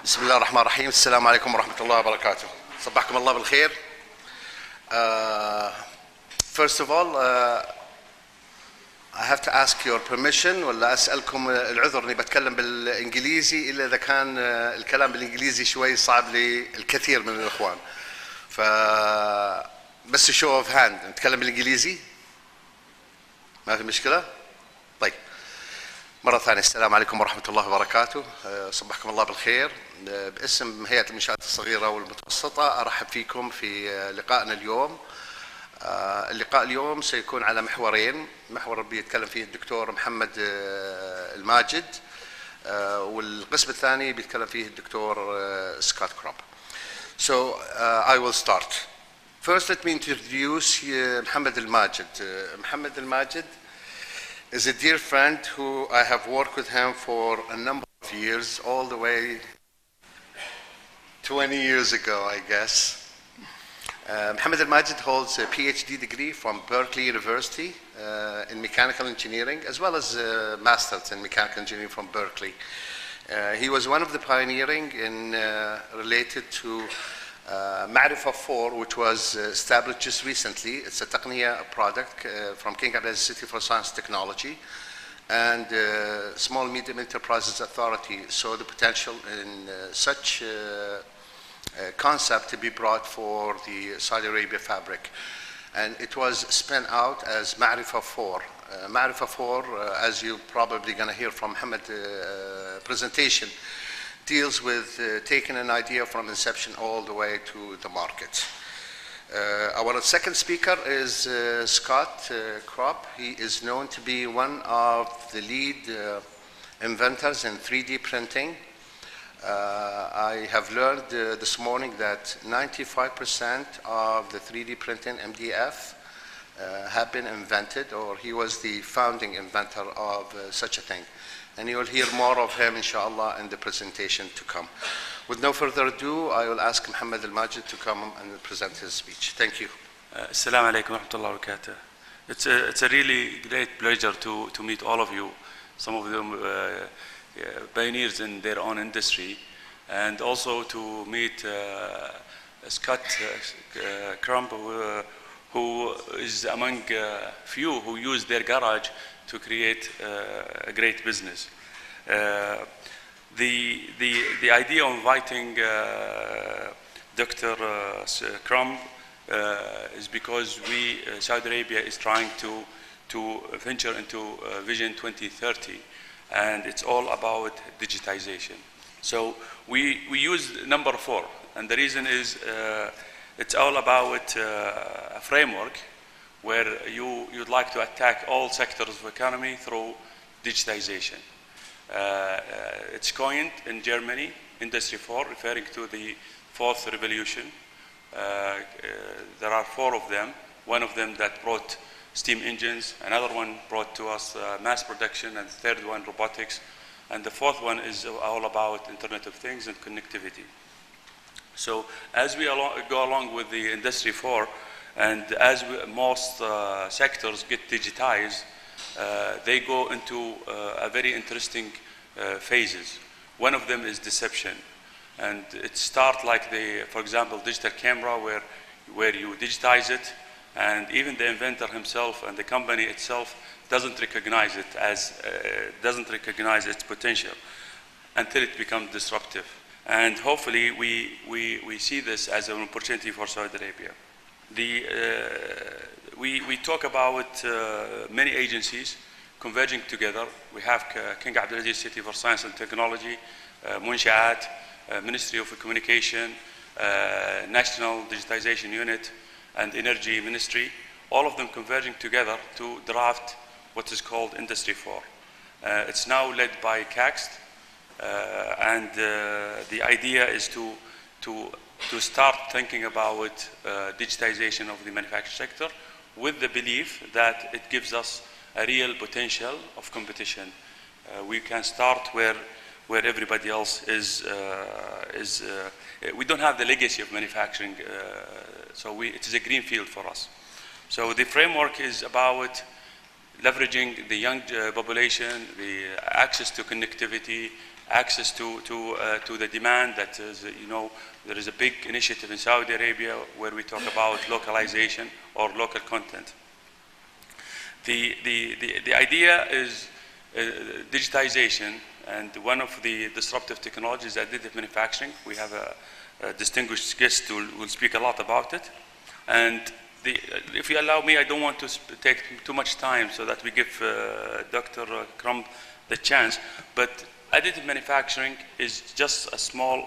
بسم الله الرحمن الرحيم. السلام عليكم ورحمة الله وبركاته. صبحكم الله بالخير. First of all, I have to ask your permission ولا أسألكم العذر إني بتكلم بالإنجليزي إلا إذا كان الكلام بالإنجليزي شوي صعب للكثير من الإخوان. بس show of hand نتكلم بالإنجليزي؟ ما في مشكلة؟ طيب. مرة ثانية السلام عليكم ورحمة الله وبركاته. صبحكم الله بالخير. باسم هيئة المنشآت الصغيرة والمتوسطة أرحب فيكم في لقائنا اليوم. اللقاء اليوم سيكون على محورين، محور بيتكلم فيه الدكتور محمد الماجد، والقسم الثاني بيتكلم فيه الدكتور Scott Crump. So I will start. First let me introduce محمد الماجد. محمد الماجد is a dear friend who I have worked with him for a number of years, all the way 20 years ago, I guess. Mohammed Al-Majid holds a PhD degree from Berkeley University in mechanical engineering, as well as a master's in mechanical engineering from Berkeley. He was one of the pioneering in related to معرفة 4, which was established just recently. It's a تقنية product from King Abdulaziz City for Science and Technology, and Small Medium Enterprises Authority saw the potential in such concept to be brought for the Saudi Arabia fabric, and it was spun out as معرفة 4. معرفة 4, as you probably going to hear from Mohammed's presentation, deals with taking an idea from inception all the way to the market. Our second speaker is Scott Crump. He is known to be one of the lead inventors in 3D printing. I have learned this morning that 95% of the 3D printing MDF have been invented, or he was the founding inventor of such a thing. And you will hear more of him, inshallah, in the presentation to come. With no further ado, I will ask Mohammed Al-Majid to come and present his speech. Thank you. Assalamu alaikum wa rahmatullahi wa barakatuh. It's a really great pleasure to meet all of you, some of them pioneers in their own industry, and also to meet Scott Crump, who is among few who use their garage to create a great business. The idea of inviting Dr. Crump is because Saudi Arabia is trying to venture into Vision 2030, and it's all about digitization. So we use number 4, and the reason is it's all about a framework where you'd like to attack all sectors of economy through digitization. It's coined in Germany, Industry 4, referring to the fourth revolution. There are 4 of them. One of them that brought steam engines, another one brought to us mass production, and the third one robotics, and the fourth one is all about Internet of Things and connectivity. So as we go along with the Industry 4, and as most sectors get digitized, they go into a very interesting phases. One of them is deception, and it starts like for example, digital camera, where you digitize it, and even the inventor himself and the company itself doesn't recognize it doesn't recognize its potential until it becomes disruptive. And hopefully we see this as an opportunity for Saudi Arabia. We talk about many agencies converging together. We have King Abdulaziz City for Science and Technology, منشآت, Ministry of Communication, National Digitization Unit, and Energy Ministry, all of them converging together to draft what is called Industry 4. It's now led by CAXT, and the idea is to start thinking about digitization of the manufacturing sector, with the belief that it gives us a real potential of competition. We can start where everybody else is. We don't have the legacy of manufacturing, so it is a green field for us. So the framework is about leveraging the young population, the access to connectivity, access to the demand that is, there is a big initiative in Saudi Arabia where we talk about localization or local content. The idea is digitization, and one of the disruptive technologies is additive manufacturing. We have a distinguished guest who will speak a lot about it. And if you allow me, I don't want to take too much time so that we give Dr. Crump the chance, but additive manufacturing is just a small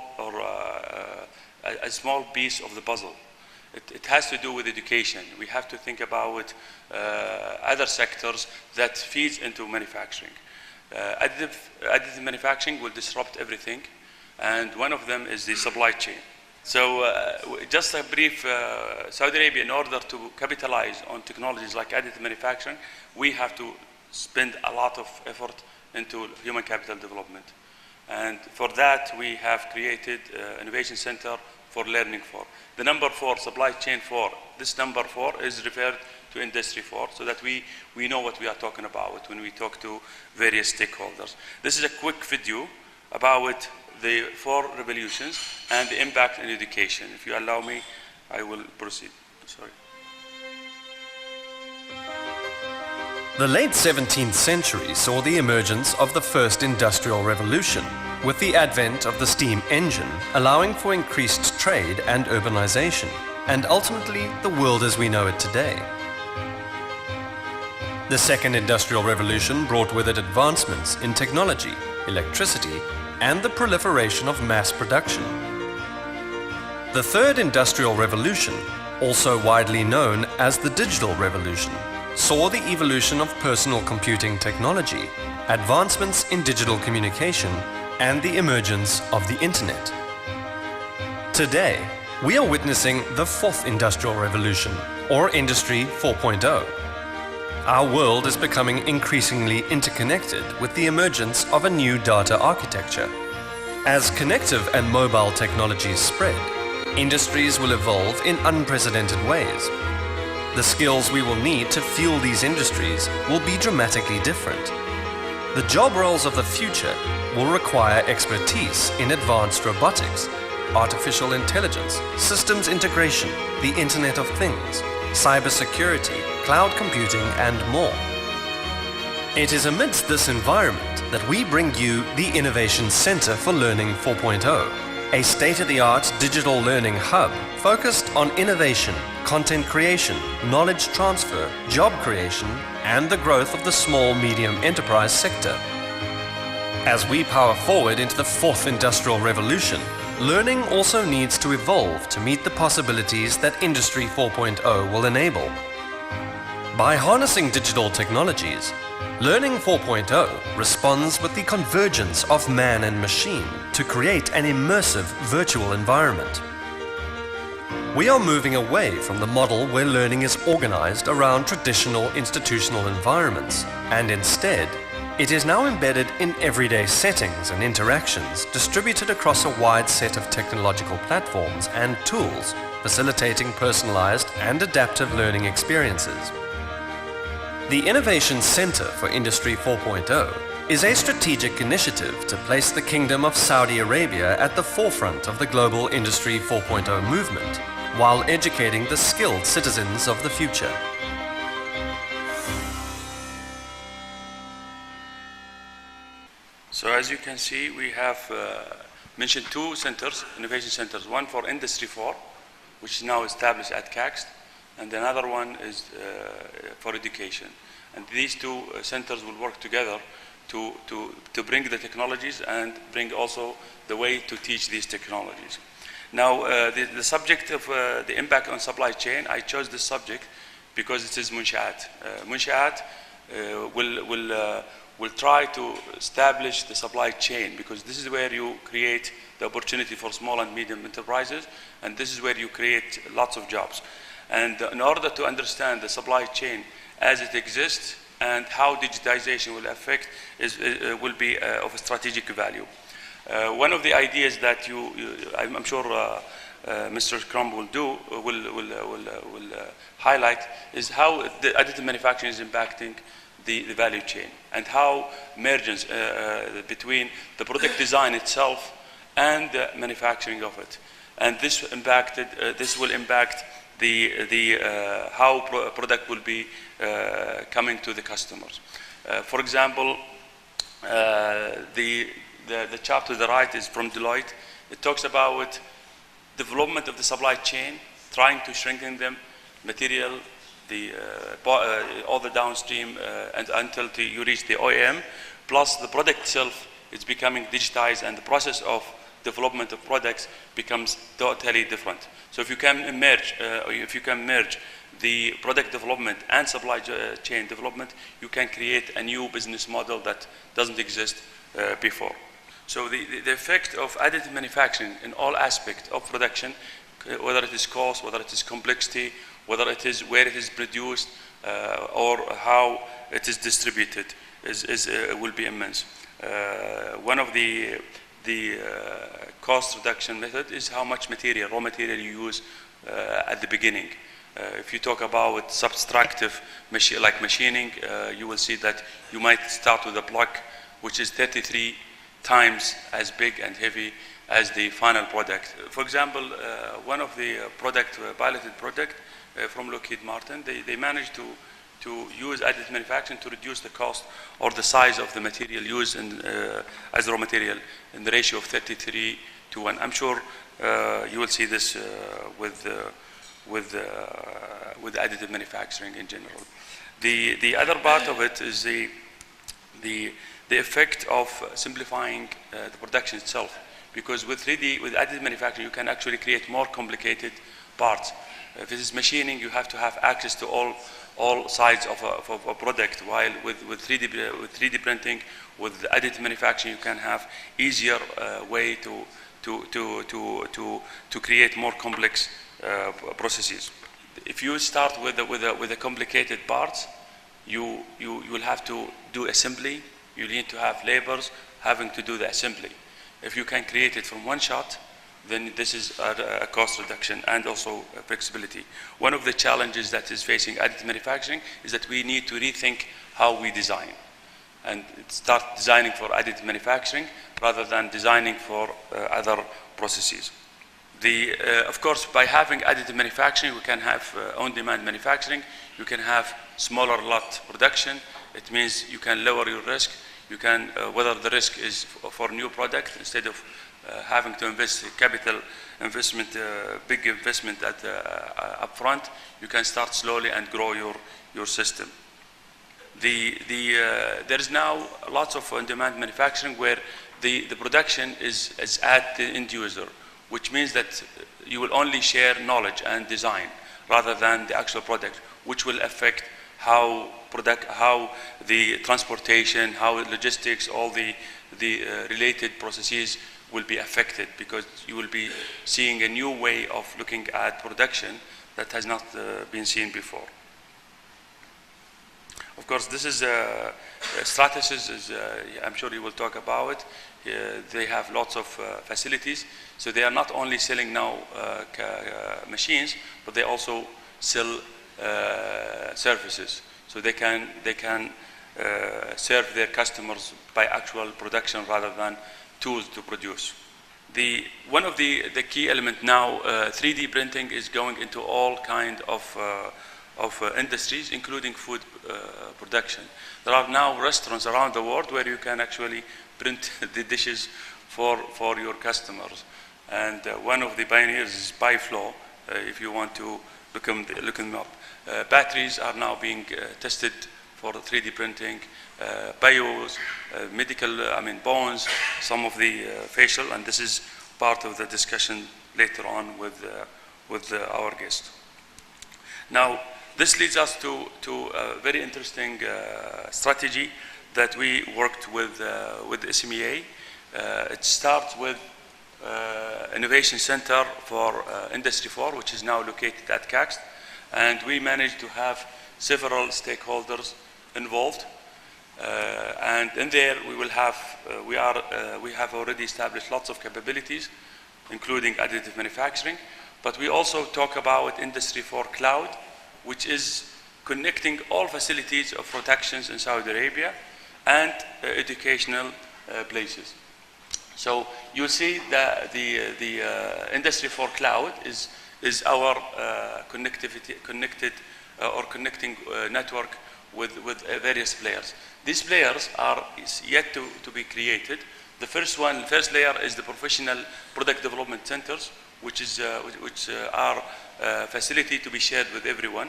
piece of the puzzle. It has to do with education. We have to think about other sectors that feeds into manufacturing. Additive manufacturing will disrupt everything, and one of them is the supply chain. So just a brief, Saudi Arabia, in order to capitalize on technologies like additive manufacturing, we have to spend a lot of effort into human capital development. And for that, we have created Innovation Center for Learning 4. The number 4, Supply Chain 4, this number 4 is referred to Industry 4 so that we know what we are talking about when we talk to various stakeholders. This is a quick video about the 4 revolutions and the impact in education. If you allow me, I will proceed. Sorry. The late 17th century saw the emergence of the first industrial revolution, with the advent of the steam engine allowing for increased trade and urbanization, and ultimately the world as we know it today. The second industrial revolution brought with it advancements in technology, electricity, and the proliferation of mass production. The third industrial revolution, also widely known as the digital revolution, saw the evolution of personal computing technology, advancements in digital communication, and the emergence of the internet. Today, we are witnessing the fourth industrial revolution, or Industry 4.0. Our world is becoming increasingly interconnected with the emergence of a new data architecture. As connective and mobile technologies spread, industries will evolve in unprecedented ways. The skills we will need to fuel these industries will be dramatically different. The job roles of the future will require expertise in advanced robotics, artificial intelligence, systems integration, the Internet of Things, cybersecurity, cloud computing, and more. It is amidst this environment that we bring you the Innovation Center for Learning 4.0, a state-of-the-art digital learning hub focused on innovation, content creation, knowledge transfer, job creation, and the growth of the small-medium enterprise sector. As we power forward into the fourth industrial revolution, learning also needs to evolve to meet the possibilities that Industry 4.0 will enable. By harnessing digital technologies, Learning 4.0 responds with the convergence of man and machine to create an immersive virtual environment. We are moving away from the model where learning is organized around traditional institutional environments, and instead, it is now embedded in everyday settings and interactions distributed across a wide set of technological platforms and tools, facilitating personalized and adaptive learning experiences. The Innovation Center for Industry 4.0 is a strategic initiative to place the Kingdom of Saudi Arabia at the forefront of the global Industry 4.0 movement, while educating the skilled citizens of the future. So as you can see, we have mentioned 2 centers, innovation centers, one for Industry 4, which is now established at CAXT, and another one is for education. And these 2 centers will work together to bring the technologies and bring also the way to teach these technologies. Now, the subject of the impact on supply chain, I chose this subject because it is منشآت. منشآت will try to establish the supply chain, because this is where you create the opportunity for small and medium enterprises, and this is where you create lots of jobs. And in order to understand the supply chain as it exists and how digitization will affect will be of a strategic value. One of the ideas that I'm sure Mr. Crump will highlight is how the additive manufacturing is impacting the value chain, and how mergence between the product design itself and the manufacturing of it. And this will impact how product will be coming to the customers. For example, the chart to the right is from Deloitte. It talks about development of the supply chain, trying to strengthen them, material, all the downstream, and until you reach the OEM, plus the product itself is becoming digitized, and the process of development of products becomes totally different. So if you can merge, the product development and supply chain development, you can create a new business model that doesn't exist before. So the effect of additive manufacturing in all aspects of production, whether it is cost, whether it is complexity, whether it is where it is produced, or how it is distributed, will be immense. One of the cost reduction method is how much material, raw material you use at the beginning. If you talk about subtractive like machining, you will see that you might start with a block which is 33 times as big and heavy as the final product. For example, one of the piloted product from Lockheed Martin, they managed to use additive manufacturing to reduce the cost or the size of the material used as raw material in the ratio of 33 to 1. I'm sure you will see this with additive manufacturing in general. The other part of it is the effect of simplifying the production itself, because with additive manufacturing you can actually create more complicated parts. If it is machining, you have to have access to all sides of a product, while with 3D printing, with additive manufacturing, you can have easier way to create more complex processes. If you start with the complicated parts, you will have to do assembly. You need to have laborers having to do the assembly. If you can create it from one shot, then this is a cost reduction and also flexibility. One of the challenges that is facing additive manufacturing is that we need to rethink how we design and start designing for additive manufacturing rather than designing for other processes. Of course, by having additive manufacturing, we can have on-demand manufacturing. You can have smaller lot production. It means you can lower your risk. You can, whether the risk is for new product, instead of having to invest capital investment, big investment up front, you can start slowly and grow your system. There is now lots of on-demand manufacturing where the production is at the end user, which means that you will only share knowledge and design rather than the actual product, which will affect how the transportation, how logistics, all the related processes will be affected, because you will be seeing a new way of looking at production that has not been seen before. Of course, this is Stratasys, I'm sure you will talk about it. They have lots of facilities, so they are not only selling now machines, but they also sell services. So they can serve their customers by actual production rather than tools to produce. One of the key element now, 3D printing is going into all kind of industries, including food production. There are now restaurants around the world where you can actually print the dishes for your customers. And one of the pioneers is BiFlow, if you want to look them up. Batteries are now being tested for 3D printing, bios, medical, bones, some of the facial, and this is part of the discussion later on with our guest. Now, this leads us to a very interesting strategy that we worked with the SMEA. It starts with Innovation Center for Industry 4, which is now located at CAXT, and we managed to have several stakeholders involved. And in there, we have already established lots of capabilities, including additive manufacturing. But we also talk about Industry 4 Cloud, which is connecting all facilities of protections in Saudi Arabia and educational places. So you see that the Industry 4 Cloud is our connecting network with various players. These players are yet to be created. The first layer is the professional product development centers, which are facility to be shared with everyone.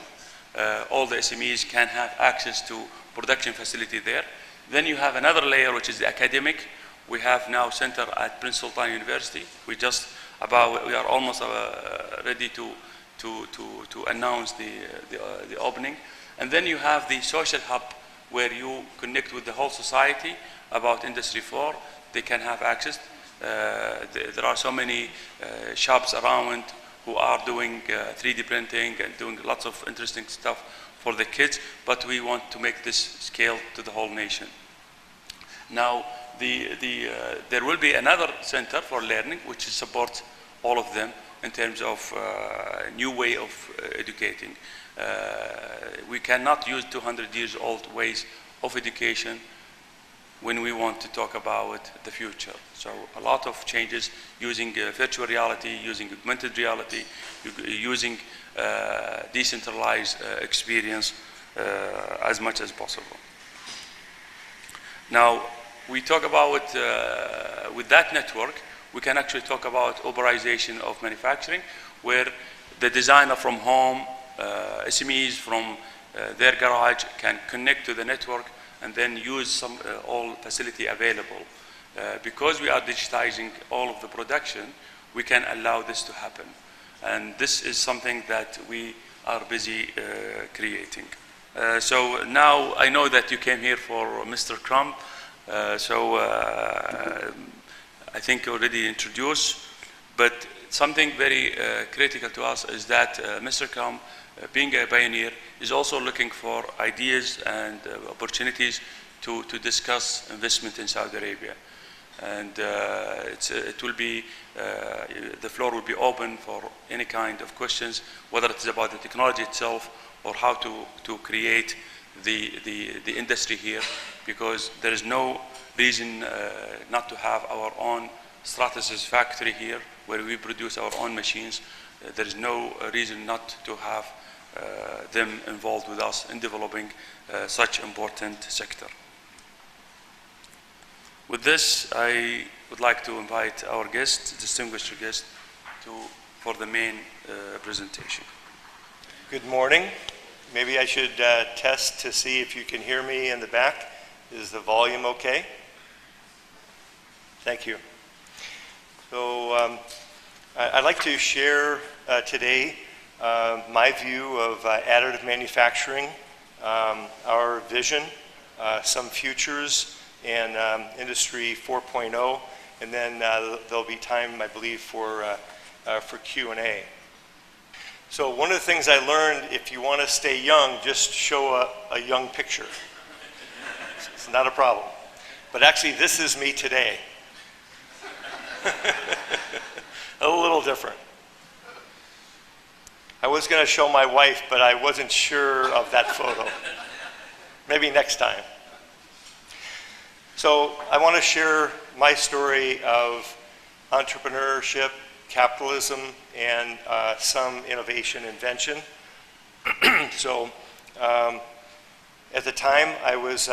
All the SMEs can have access to production facility there. Then you have another layer, which is the academic. We have now center at Prince Sultan University. We are almost ready to announce the opening. And then you have the social hub, where you connect with the whole society about Industry 4. They can have access. There are so many shops around who are doing 3D printing and doing lots of interesting stuff for the kids, but we want to make this scale to the whole nation. Now, there will be another center for learning, which supports all of them in terms of new way of educating. We cannot use 200 years old ways of education when we want to talk about the future. So a lot of changes using virtual reality, using augmented reality, using decentralized experience as much as possible. Now, we talk about, with that network, we can actually talk about Uberization of manufacturing, where the designer from home, SMEs from their garage can connect to the network and then use all facility available. Because we are digitizing all of the production, we can allow this to happen. And this is something that we are busy creating. So now I know that you came here for Mr. Crump. I think already introduced, but something very critical to us is that Mr. Crump, being a pioneer, is also looking for ideas and opportunities to discuss investment in Saudi Arabia. And it will be, the floor will be open for any kind of questions, whether it is about the technology itself or how to create the industry here, because there is no reason not to have our own Stratasys factory here where we produce our own machines. There is no reason not to have them involved with us in developing such important sector. With this, I would like to invite our guest, distinguished guest, for the main presentation. Good morning. Maybe I should test to see if you can hear me in the back. Is the volume okay? Thank you. So I'd like to share today my view of additive manufacturing, our vision, some futures, and Industry 4.0, and then there'll be time, I believe, for Q&A. So one of the things I learned, if you want to stay young, just show a young picture. It's not a problem. But actually, this is me today. A little different. I was going to show my wife, but I wasn't sure of that photo. Maybe next time. So I want to share my story of entrepreneurship, capitalism, and some innovation invention. So at the time, I was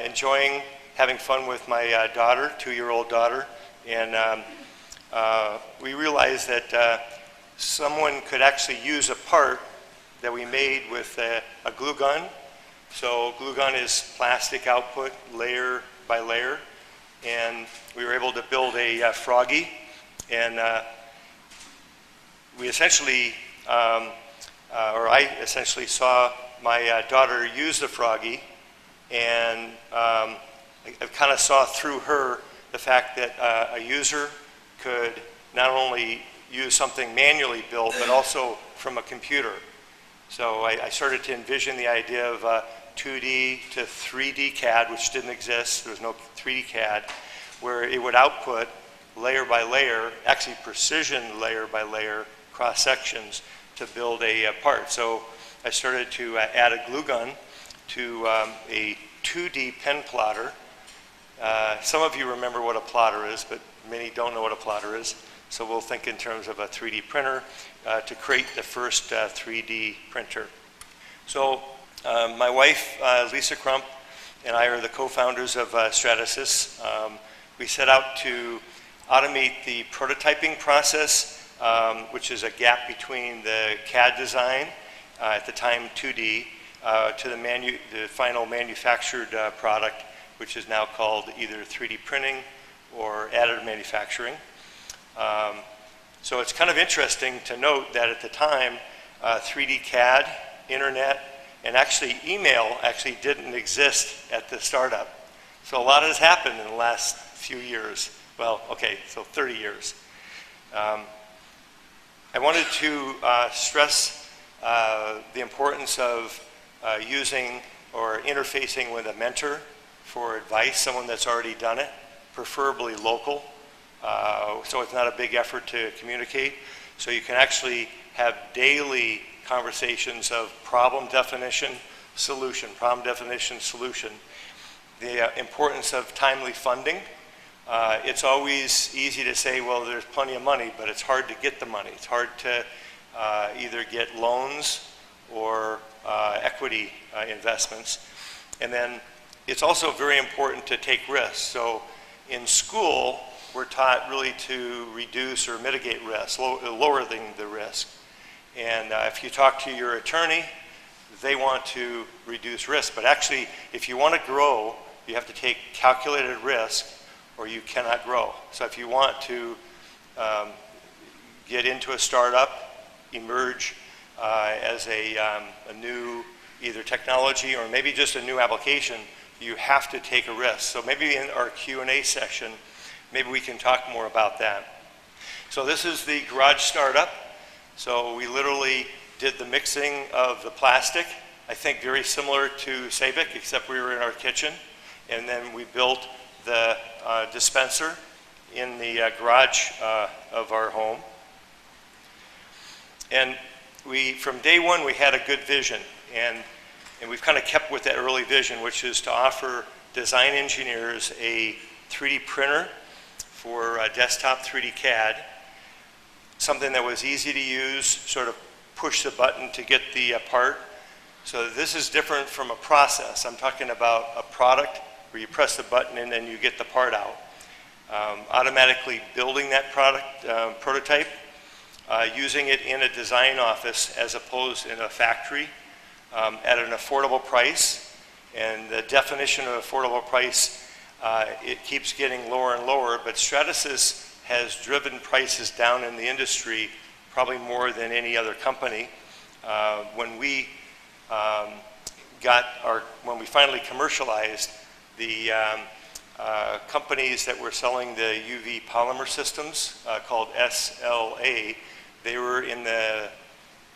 enjoying having fun with my daughter, 2-year-old daughter, and we realized that someone could actually use a part that we made with a glue gun. So glue gun is plastic output, layer by layer, and we were able to build a froggy, and we essentially, or I essentially saw my daughter use the froggy, and I kind of saw through her the fact that a user could not only use something manually built, but also from a computer. So I started to envision the idea of 2D to 3D CAD, which didn't exist. There was no 3D CAD, where it would output layer by layer, actually precision layer by layer cross sections to build a part. So I started to add a glue gun to a 2D pen plotter. Some of you remember what a plotter is, but many don't know what a plotter is. So we'll think in terms of a 3D printer to create the first 3D printer. So my wife, Lisa Crump, and I are the co-founders of Stratasys. We set out to automate the prototyping process, which is a gap between the CAD design, at the time 2D, to the final manufactured product, which is now called either 3D printing or additive manufacturing. So it's kind of interesting to note that at the time, 3D CAD, internet, and actually email actually didn't exist at the startup. So a lot has happened in the last few years. Well, okay, so 30 years. I wanted to stress the importance of using or interfacing with a mentor for advice, someone that's already done it, preferably local, so it's not a big effort to communicate. So you can actually have daily conversations of problem definition, solution, problem definition, solution. The importance of timely funding. It's always easy to say, well, there's plenty of money, but it's hard to get the money. It's hard to either get loans or equity investments. And then it's also very important to take risks. So in school, we're taught really to reduce or mitigate risk, lowering the risk. And if you talk to your attorney, they want to reduce risk. But actually, if you want to grow, you have to take calculated risk or you cannot grow. So if you want to get into a startup, emerge as a new either technology or maybe just a new application, you have to take a risk. So maybe in our Q&A session, maybe we can talk more about that. So this is the garage startup. So we literally did the mixing of the plastic, I think very similar to Sabic, except we were in our kitchen. And then we built the dispenser in the garage of our home. And from day one, we had a good vision. And we've kind of kept with that early vision, which is to offer design engineers a 3D printer for desktop 3D CAD, something that was easy to use, sort of push the button to get the part. So this is different from a process. I'm talking about a product where you press the button and then you get the part out. Automatically building that product prototype, using it in a design office as opposed in a factory at an affordable price. And the definition of affordable price, it keeps getting lower and lower, but Stratasys has driven prices down in the industry probably more than any other company. When we finally commercialized, the companies that were selling the UV polymer systems called SLA, they were in the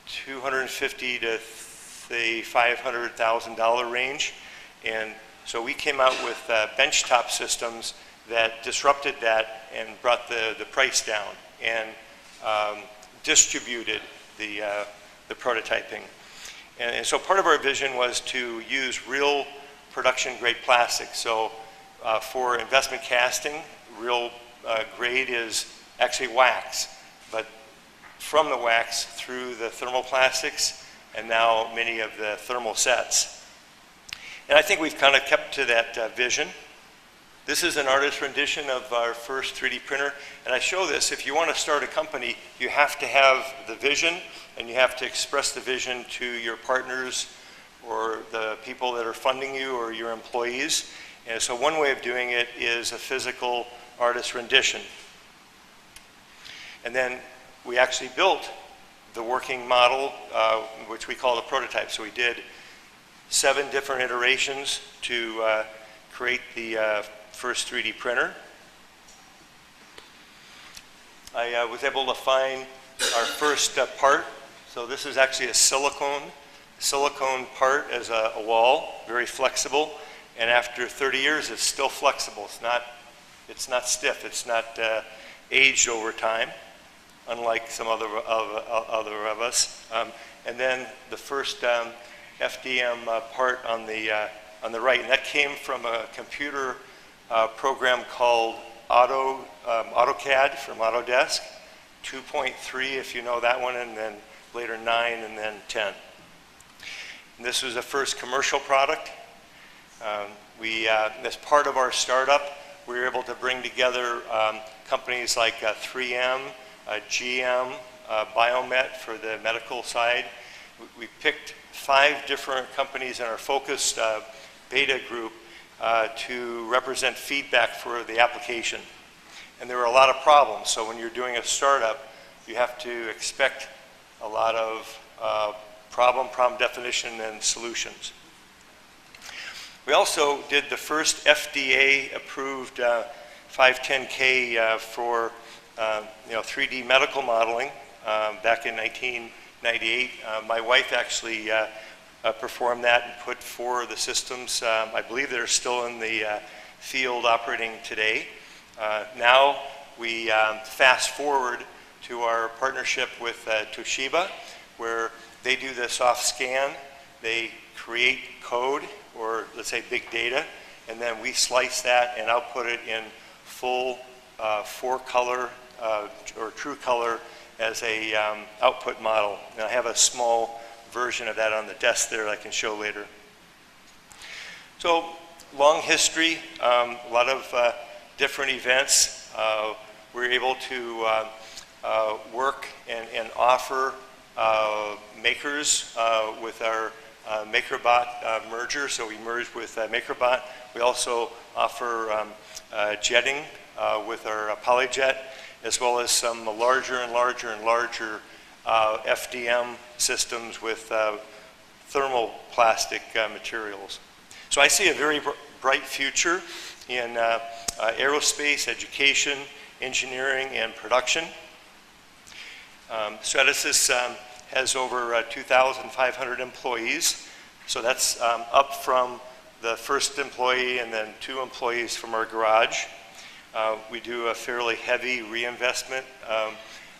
$250,000 to say $500,000 range. And so we came out with benchtop systems that disrupted that and brought the price down and distributed the prototyping. And so part of our vision was to use real production grade plastic. So for investment casting, real grade is actually wax, but from the wax through the thermoplastics and now many of the thermal sets. And I think we've kind of kept to that vision. This is an artist rendition of our first 3D printer, and I show this. If you want to start a company, you have to have the vision, and you have to express the vision to your partners or the people that are funding you or your employees. And so one way of doing it is a physical artist rendition. And then we actually built the working model, which we call the prototype. So we did 7 different iterations to create the first 3D printer. I was able to find our first part. So this is actually a silicone part as a wall, very flexible. And after 30 years, it's still flexible. It's not stiff. It's not aged over time, unlike some other of us. and then the first FDM part on the right, and that came from a computer program called AutoCAD from Autodesk, 2.3 if you know that one, and then later 9 and then 10. And this was the first commercial product. As part of our startup, we were able to bring together companies like 3M, GM, Biomet for the medical side. We picked 5 different companies in our focused beta group to represent feedback for the application. And there were a lot of problems, so when you're doing a startup, you have to expect a lot of problem definition, and solutions. We also did the first FDA-approved 510K for 3D medical modeling back in 1998. My wife actually performed that and put 4 of the systems. I believe they're still in the field operating today. Now we fast forward to our partnership with Toshiba, where they do the soft scan, they create code, or let's say big data, and then we slice that and output it in full 4-color or true color as a output model. And I have a small version of that on the desk there that I can show later. So long history, a lot of different events. We're able to work and offer makers with our MakerBot merger, so we merged with MakerBot. We also offer jetting with our PolyJet, as well as some larger and larger and larger FDM systems with thermoplastic materials. So I see a very bright future in aerospace, education, engineering, and production. Stratasys has over 2,500 employees, so that's up from the first employee and then 2 employees from our garage. We do a fairly heavy reinvestment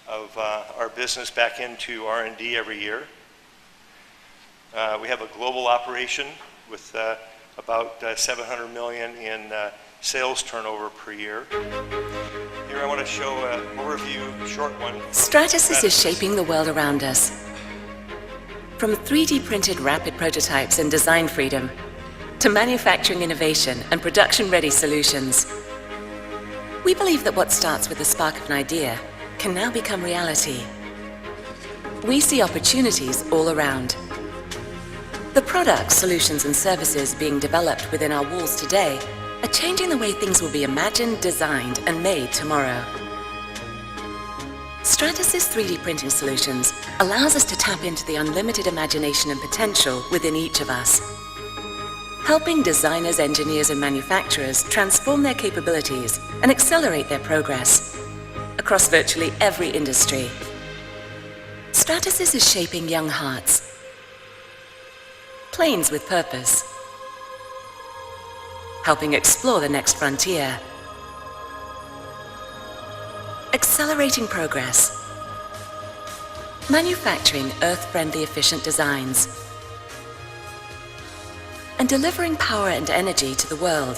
of our business back into R&D every year. We have a global operation with about 700 million in sales turnover per year. Here I want to show an overview, short one. Stratasys is shaping the world around us. From 3D printed rapid prototypes and design freedom, to manufacturing innovation and production-ready solutions, we believe that what starts with the spark of an idea can now become reality. We see opportunities all around. The products, solutions, and services being developed within our walls today are changing the way things will be imagined, designed, and made tomorrow. Stratasys 3D printing solutions allows us to tap into the unlimited imagination and potential within each of us, helping designers, engineers, and manufacturers transform their capabilities and accelerate their progress across virtually every industry. Stratasys is shaping young hearts, planes with purpose, helping explore the next frontier, accelerating progress, manufacturing earth-friendly efficient designs, and delivering power and energy to the world.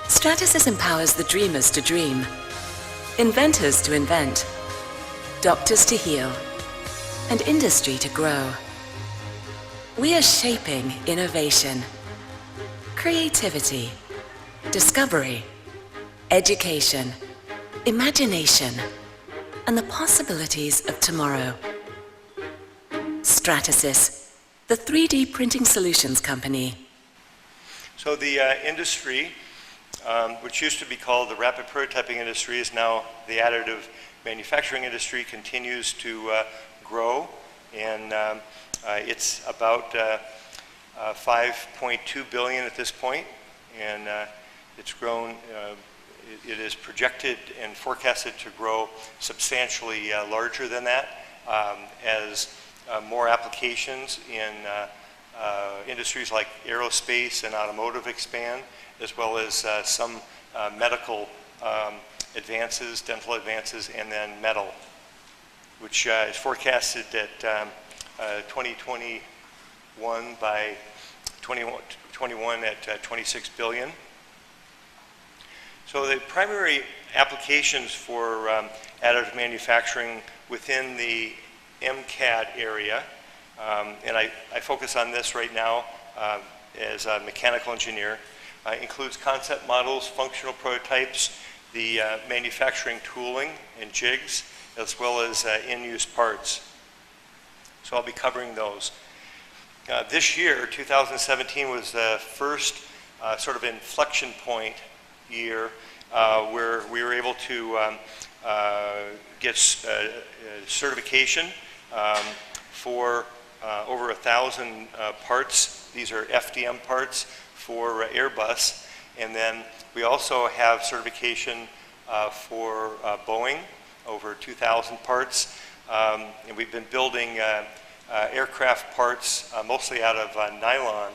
Stratasys empowers the dreamers to dream, inventors to invent, doctors to heal, and industry to grow. We are shaping innovation, creativity, discovery, education, imagination, and the possibilities of tomorrow. Stratasys, the 3D printing solutions company. So the industry, which used to be called the rapid prototyping industry, is now the additive manufacturing industry, continues to grow, and it's about 5.2 billion at this point, and it's grown. It is projected and forecasted to grow substantially larger than that as more applications in industries like aerospace and automotive expand, as well as some medical advances, dental advances, and then metal. which is forecasted at 2021 by 2021 at 26 billion. So the primary applications for additive manufacturing within the MCAD area, and I focus on this right now as a mechanical engineer, includes concept models, functional prototypes, the manufacturing tooling and jigs, as well as in-use parts. So I'll be covering those. This year, 2017, was the first sort of inflection point year where we were able to get certification for over 1,000 parts. These are Fdm parts for Airbus. And then we also have certification for Boeing, over 2,000 parts. And we've been building aircraft parts, mostly out of nylon,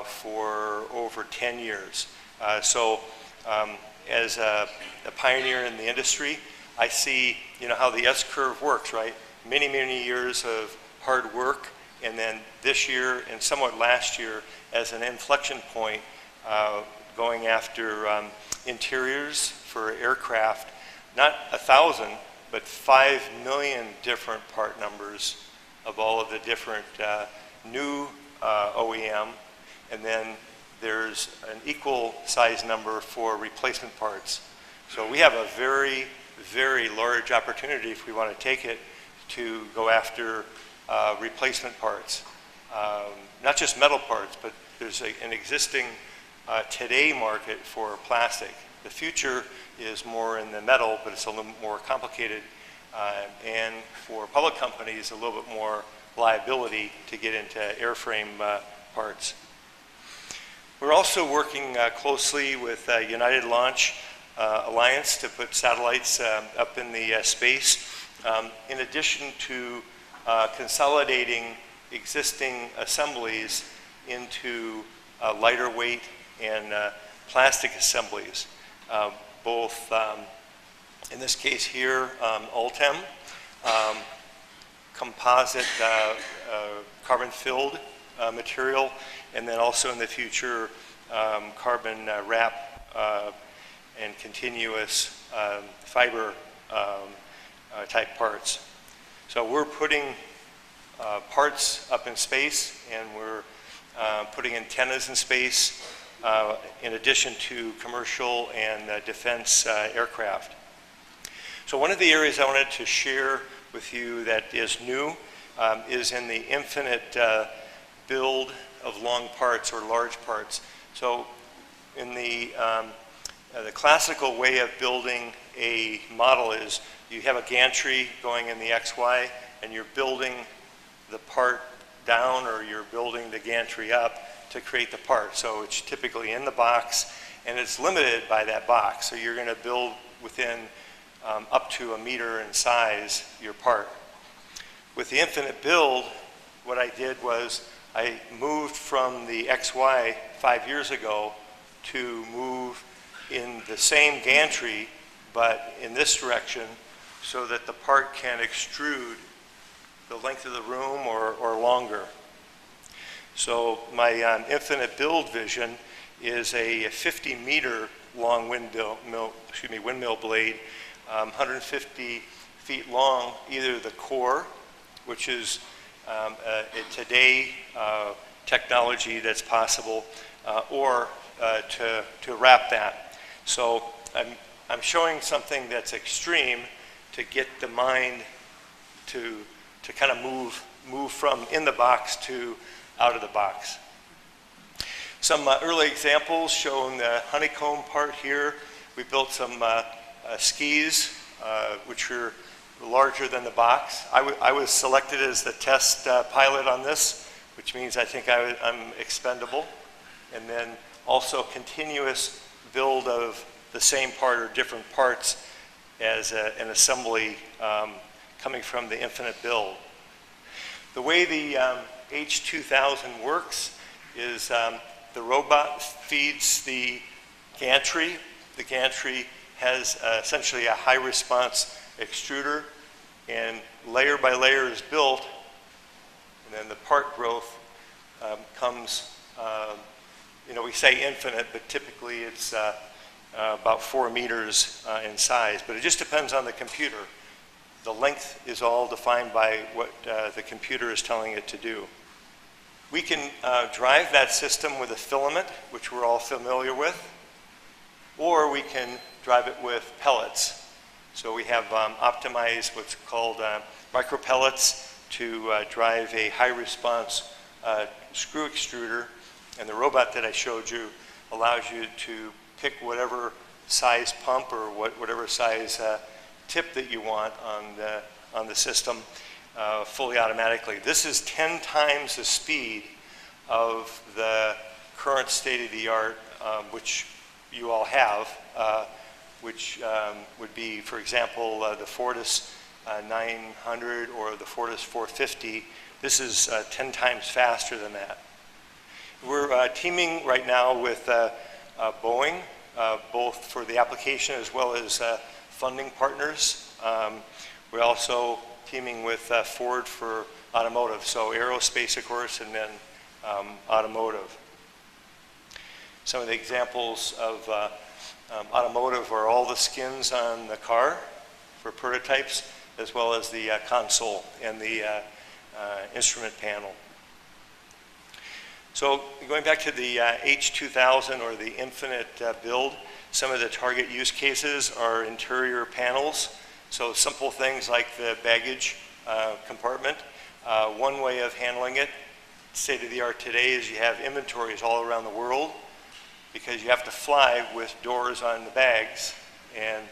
for over 10 years. So as a pioneer in the industry, I see, how the S-curve works, right? Many, many years of hard work, and then this year and somewhat last year as an inflection point, going after interiors for aircraft, not 1,000, but 5 million different part numbers of all of the different new OEM, and then there's an equal size number for replacement parts. So we have a very, very large opportunity, if we want to take it, to go after replacement parts. Not just metal parts, but there's an existing today market for plastic. The future is more in the metal, but it's a little more complicated. And for public companies, a little bit more liability to get into airframe parts. We're also working closely with United Launch Alliance to put satellites up in the space, in addition to consolidating existing assemblies into lighter weight and plastic assemblies. Both, in this case here, Ultem, composite carbon-filled material, and then also in the future carbon wrap and continuous fiber type parts. So we're putting parts up in space, and we're putting antennas in space in addition to commercial and defense aircraft. So one of the areas I wanted to share with you that is new is in the infinite build of long parts or large parts. So in the classical way of building a model is you have a gantry going in the XY, and you're building the part down, or you're building the gantry up to create the part. So it's typically in the box, and it's limited by that box. So you're going to build within up to 1 meter in size your part. With the infinite build, what I did was I moved from the XY 5 years ago to move in the same gantry, but in this direction, so that the part can extrude the length of the room or longer. So my infinite build vision is a 50-meter long windmill blade, 150 feet long, either the core, which is today technology that's possible, or to wrap that. So I'm showing something that's extreme to get the mind to kind of move from in the box to out of the box. Some early examples showing the honeycomb part here. We built some skis, which are larger than the box. I was selected as the test pilot on this, which means I think I'm expendable. And then also continuous build of the same part or different parts as an assembly coming from the infinite build. The way the H2000 works is the robot feeds the gantry. The gantry has essentially a high response extruder, and layer by layer is built, and then the part growth comes, we say infinite, but typically it's about 4 meters in size, but it just depends on the computer. The length is all defined by what the computer is telling it to do. We can drive that system with a filament, which we're all familiar with, or we can drive it with pellets. So we have optimized what's called micro pellets to drive a high response screw extruder, and the robot that I showed you allows you to pick whatever size pump or whatever size tip that you want on the system fully automatically. This is 10 times the speed of the current state-of-the-art, which you all have, which would be, for example, the Fortis 900 or the Fortis 450. This is 10 times faster than that. We're teaming right now with Boeing, both for the application as well as funding partners. We're also teaming with Ford for automotive, so aerospace, of course, and then automotive. Some of the examples of automotive are all the skins on the car for prototypes, as well as the console and the instrument panel. So going back to the H2000 or the infinite build, some of the target use cases are interior panels. So simple things like the baggage compartment. One way of handling it, state-of-the-art today, is you have inventories all around the world because you have to fly with doors on the bags. And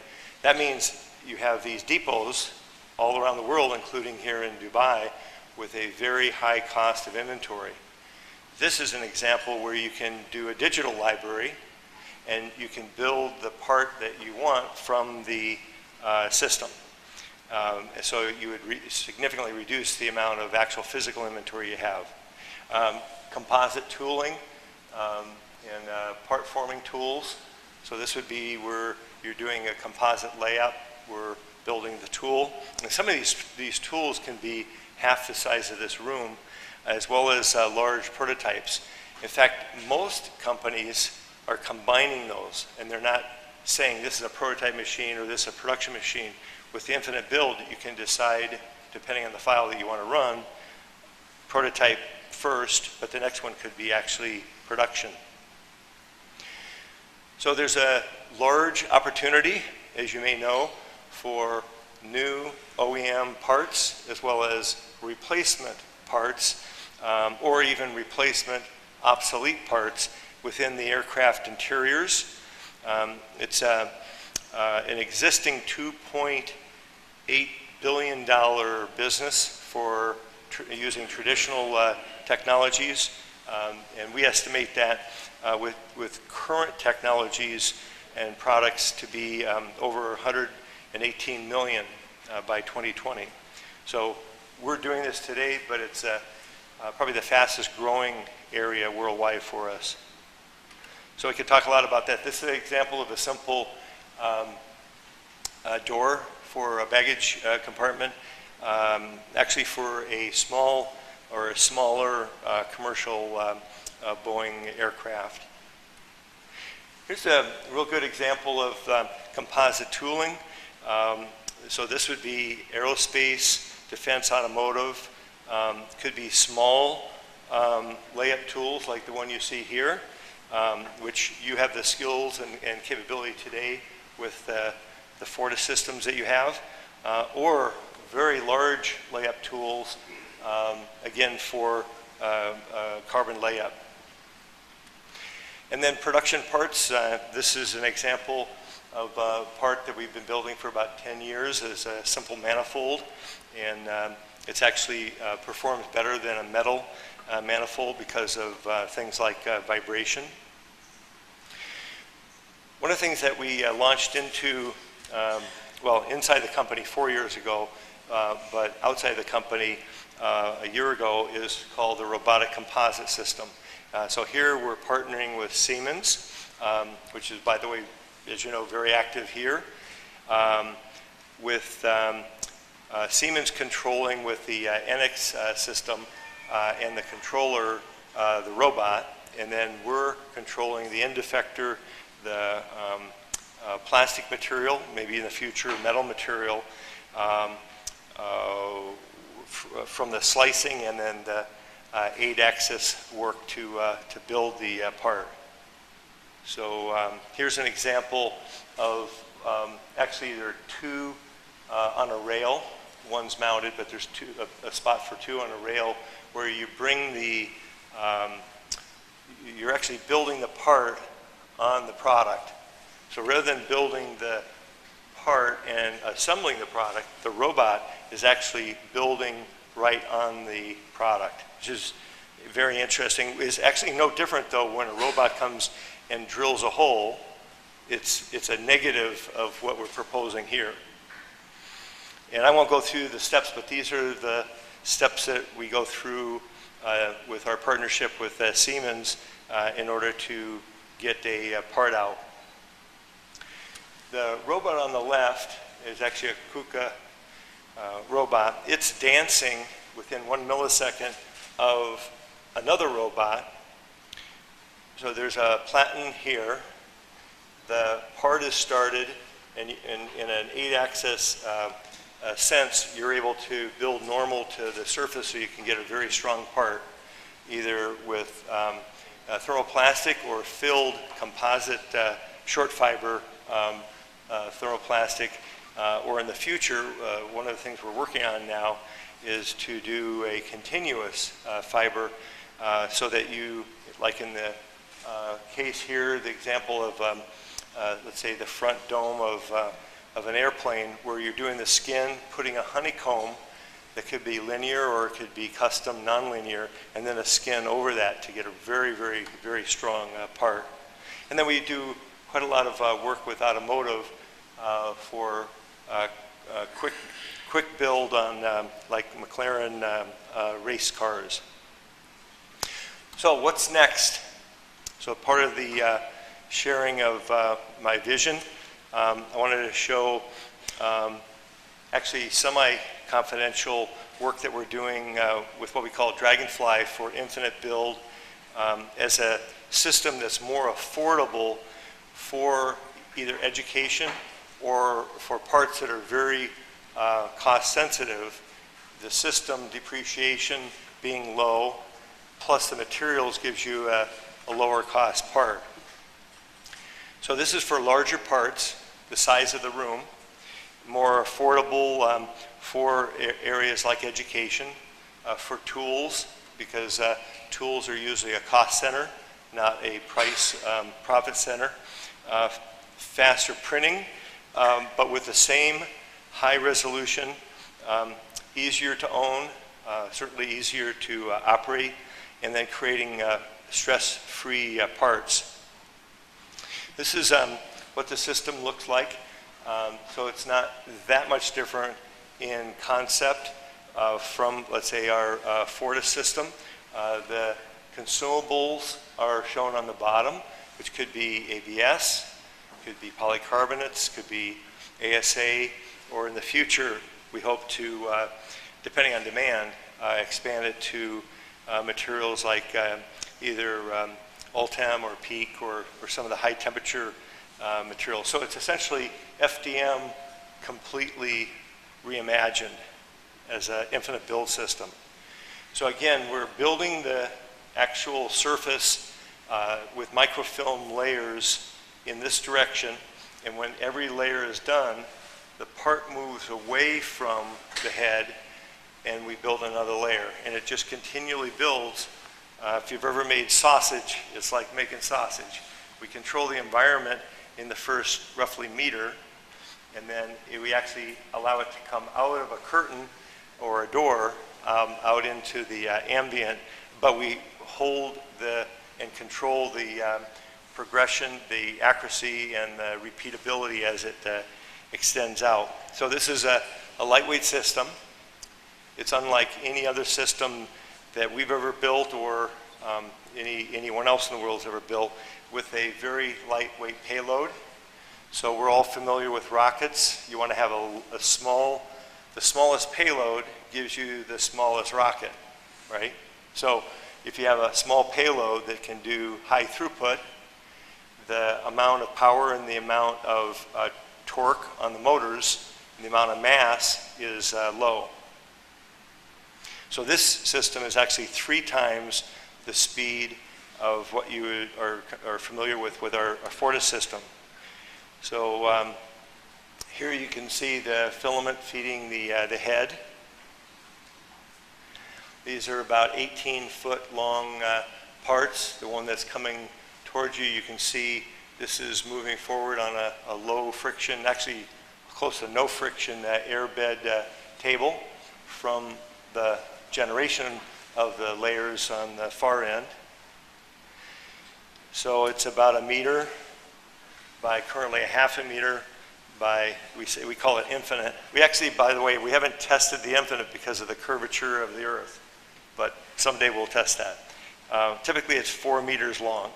that means you have these depots all around the world, including here in Dubai, with a very high cost of inventory. This is an example where you can do a digital library and you can build the part that you want from the system. So you would significantly reduce the amount of actual physical inventory you have. Composite tooling and part forming tools. So this would be where you're doing a composite layup. We're building the tool. And some of these tools can be half the size of this room, as well as large prototypes. In fact, most companies are combining those, and they're not saying this is a prototype machine or this is a production machine. With the infinite build, you can decide, depending on the file that you want to run, prototype first, but the next one could be actually production. So there's a large opportunity, as you may know, for new OEM parts, as well as replacement parts, or even replacement obsolete parts within the aircraft interiors. It's an existing $2.8 billion business for using traditional technologies, and we estimate that with current technologies and products to be over 118 million by 2020. So we're doing this today, but it's probably the fastest growing area worldwide for us. So we could talk a lot about that. This is an example of a simple door for a baggage compartment, actually for a small or a smaller commercial Boeing aircraft. Here's a real good example of composite tooling. So this would be aerospace, defense, automotive. Could be small layup tools like the one you see here, which you have the skills and capability today with the Fortis systems that you have, or very large layup tools, again for carbon layup. And then production parts. This is an example of a part that we've been building for about 10 years as a simple manifold, and it's actually performs better than a metal manifold because of things like vibration. One of the things that we launched into, well, inside the company 4 years ago, but outside the company a year ago, is called the robotic composite system. So here we're partnering with Siemens, which is, by the way, as you know, very active here, with Siemens controlling with the NX system and the controller, the robot, and then we're controlling the end effector, the plastic material, maybe in the future metal material, from the slicing, and then the 8-axis work to build the part. So here's an example of, actually there are two on a rail. One's mounted, but there's a spot for two on a rail where you bring the, you're actually building the part on the product. So rather than building the part and assembling the product, the robot is actually building right on the product, which is very interesting. It's actually no different though when a robot comes and drills a hole. It's a negative of what we're proposing here. And I won't go through the steps, but these are the steps that we go through with our partnership with Siemens in order to get a part out. The robot on the left is actually a KUKA robot. It's dancing within 1 millisecond of another robot. So there's a platen here. The part is started, and in an 8-axis sense, you're able to build normal to the surface so you can get a very strong part, either with thermoplastic or filled composite short fiber thermoplastic, or in the future, one of the things we're working on now is to do a continuous fiber so that you, like in the case here, the example of, let's say, the front dome of an airplane where you're doing the skin, putting a honeycomb that could be linear or it could be custom nonlinear, and then a skin over that to get a very, very, very strong part. And then we do quite a lot of work with automotive for quick build on like McLaren race cars. So what's next? So part of the sharing of my vision, I wanted to show actually semi-confidential work that we're doing with what we call Dragonfly for infinite build as a system that's more affordable for either education or for parts that are very cost sensitive. The system depreciation being low, plus the materials gives you a lower cost part. So this is for larger parts, the size of the room, more affordable for areas like education, for tools, because tools are usually a cost center, not a price profit center. Faster printing, but with the same high resolution, easier to own, certainly easier to operate, and then creating stress-free parts. This is what the system looks like. So it's not that much different in concept from, let's say, our Fortis system. The consumables are shown on the bottom, which could be ABS, could be polycarbonates, could be ASA, or in the future, we hope to, depending on demand, expand it to materials like either Ultem or PEEK or some of the high temperature materials. So it's essentially FDM completely reimagined as an infinite build system. So again, we're building the actual surface with microfilm layers in this direction, and when every layer is done, the part moves away from the head and we build another layer, and it just continually builds. If you've ever made sausage, it's like making sausage. We control the environment in the first roughly meter, and then we actually allow it to come out of a curtain or a door out into the ambient, but we hold and control the progression, the accuracy, and the repeatability as it extends out. So this is a lightweight system. It's unlike any other system that we've ever built or anyone else in the world has ever built, with a very lightweight payload. So we're all familiar with rockets. You want to have a small the smallest payload gives you the smallest rocket, right? So if you have a small payload that can do high throughput, the amount of power and the amount of torque on the motors and the amount of mass is low. So this system is actually 3 times the speed of what you are familiar with our Fortis system. So here you can see the filament feeding the head. These are about 18-foot long parts. The one that's coming towards you, you can see this is moving forward on a low friction, actually close to no friction airbed table from the generation of the layers on the far end. So it's about 1 meter by currently 1/2 meter by, we call it infinite. We actually, by the way, we haven't tested the infinite because of the curvature of the Earth, but someday we'll test that. Typically it's 4 meters long.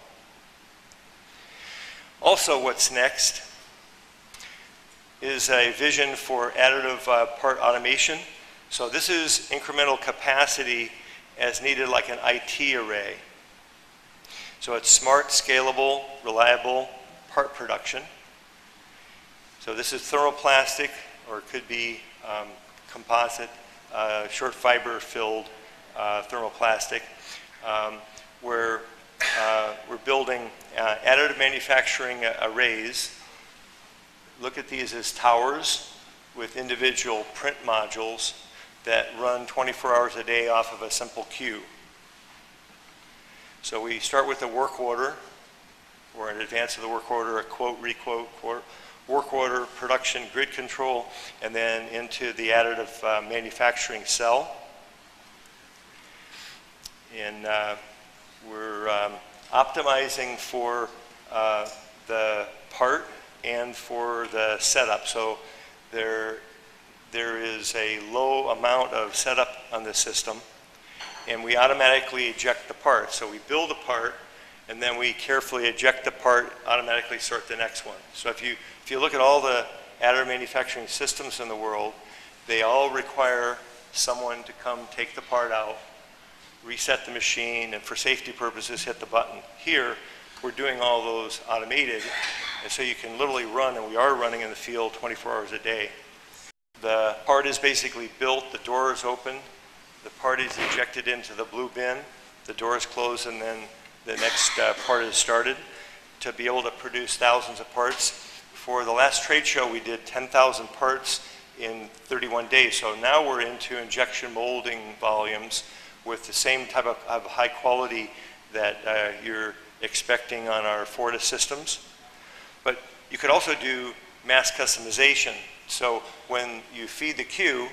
Also, what's next is a vision for additive part automation. So this is incremental capacity as needed, like an IT array. So it's smart, scalable, reliable part production. So this is thermoplastic, or it could be composite, short fiber filled thermoplastic, where we're building additive manufacturing arrays. Look at these as towers with individual print modules that run 24 hours a day off of a simple queue. So we start with a work order, or in advance of the work order, a quote, requote, work order, production, grid control, and then into the additive manufacturing cell. And we're optimizing for the part and for the setup. So there is a low amount of setup on the system, and we automatically eject the part. So we build a part, and then we carefully eject the part, automatically sort the next one. So if you look at all the additive manufacturing systems in the world, they all require someone to come take the part out, reset the machine, and for safety purposes hit the button. Here, we're doing all those automated, and so you can literally run, and we are running in the field 24 hours a day. The part is basically built, the door is open, the part is ejected into the blue bin, the door is closed, and then the next part is started to be able to produce thousands of parts. For the last trade show, we did 10,000 parts in 31 days. So now we're into injection molding volumes with the same type of high quality that you're expecting on our Fortis systems. But you could also do mass customization. So when you feed the queue,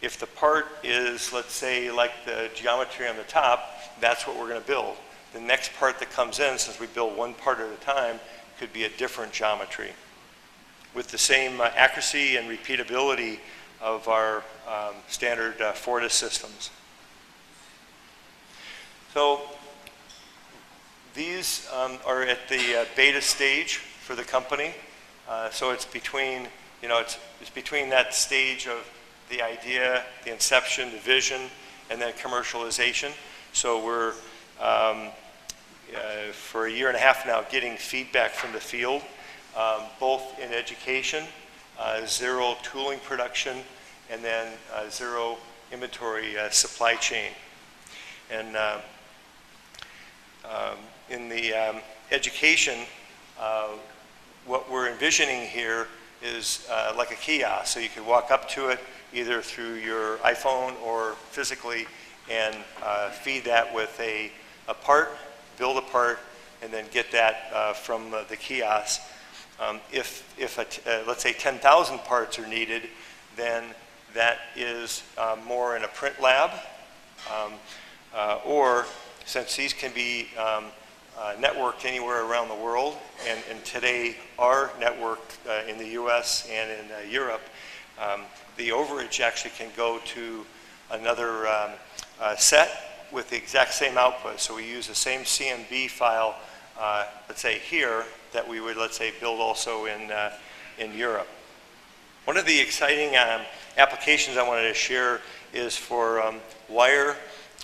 if the part is, let's say, like the geometry on the top, that's what we're going to build. The next part that comes in, since we build one part at a time, could be a different geometry with the same accuracy and repeatability of our standard Fortis systems. So these are at the beta stage for the company. So it's between, it's between that stage of the idea, the inception, the vision, and then commercialization. So we're, for 1.5 years now, getting feedback from the field, both in education, zero tooling production, and then zero inventory supply chain. And in the education, what we're envisioning here is like a kiosk. So you can walk up to it either through your iPhone or physically and feed that with a part, build a part, and then get that from the kiosk. If let's say 10,000 parts are needed, then that is more in a print lab, or since these can be networked anywhere around the world, and today are networked in the US and in Europe, the overage actually can go to another set with the exact same output. So we use the same CMB file, let's say here, that we would, let's say, build also in Europe. One of the exciting applications I wanted to share is for wire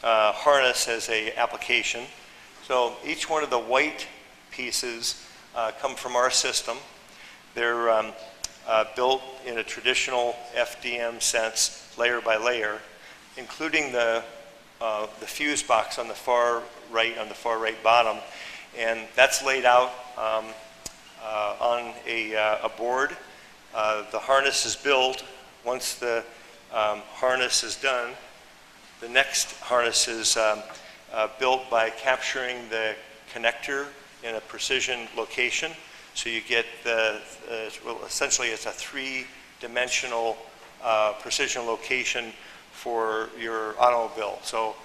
harness as a application. So each one of the white pieces come from our system. They're built in a traditional FDM sense, layer by layer, including the fuse box on the far right bottom, and that's laid out on a board. The harness is built. Once the harness is done, the next harness is built by capturing the connector in a precision location. So you get well, essentially it's a three-dimensional precision location for your automobile. So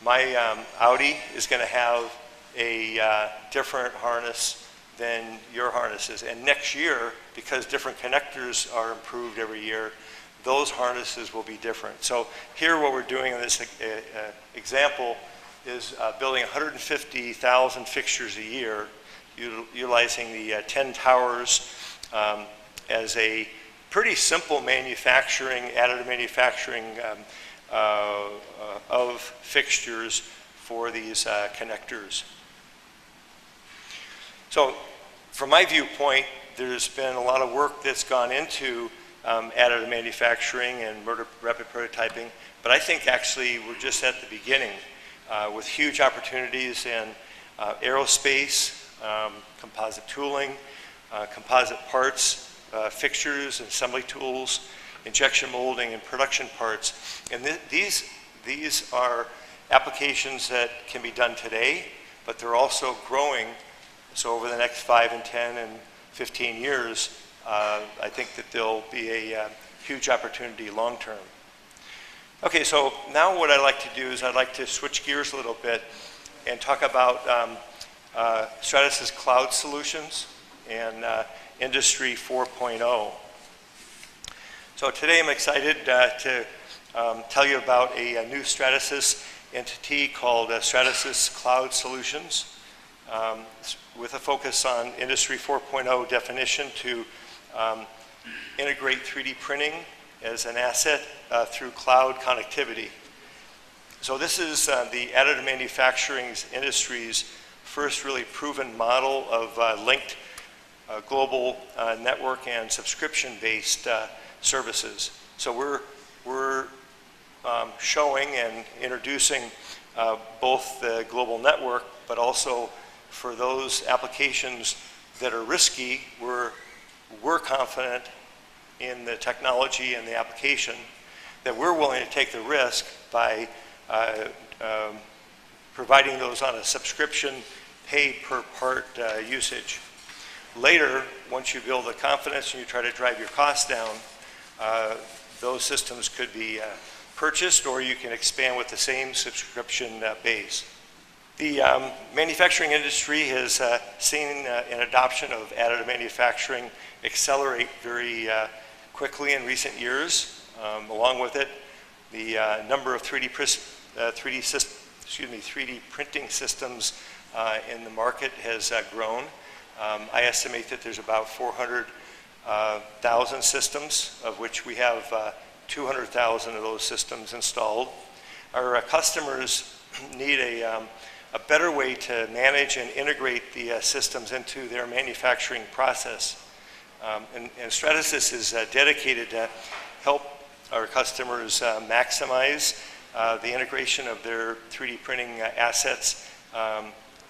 my Audi is going to have a different harness than your harnesses. And next year, because different connectors are improved every year, those harnesses will be different. So here what we're doing in this example is building 150,000 fixtures a year, utilizing the 10 towers as a pretty simple manufacturing, additive manufacturing of fixtures for these connectors. So from my viewpoint, there's been a lot of work that's gone into additive manufacturing and rapid prototyping, but I think actually we're just at the beginning with huge opportunities in aerospace, composite tooling, composite parts, fixtures, assembly tools, injection molding, and production parts. And these are applications that can be done today, but they're also growing. So over the next 5 and 10 and 15 years, I think that there'll be a huge opportunity long term. Okay, so now what I'd like to do is I'd like to switch gears a little bit and talk about Stratasys Cloud Solutions and Industry 4.0. So today I'm excited to tell you about a new Stratasys entity called Stratasys Cloud Solutions, with a focus on Industry 4.0 definition to integrate 3D printing as an asset through cloud connectivity. So this is the additive manufacturing industry's first really proven model of linked global network and subscription-based services. So we're showing and introducing both the global network, but also for those applications that are risky, we're confident in the technology and the application that we're willing to take the risk by providing those on a subscription pay per part usage. Later, once you build the confidence and you try to drive your costs down, those systems could be purchased, or you can expand with the same subscription base. The manufacturing industry has seen an adoption of additive manufacturing accelerate very quickly in recent years. Along with it, the number of 3D printing systems in the market has grown. I estimate that there's about 400,000 systems, of which we have 200,000 of those systems installed. Our customers need a better way to manage and integrate the systems into their manufacturing process. And Stratasys is dedicated to help our customers maximize the integration of their 3D printing assets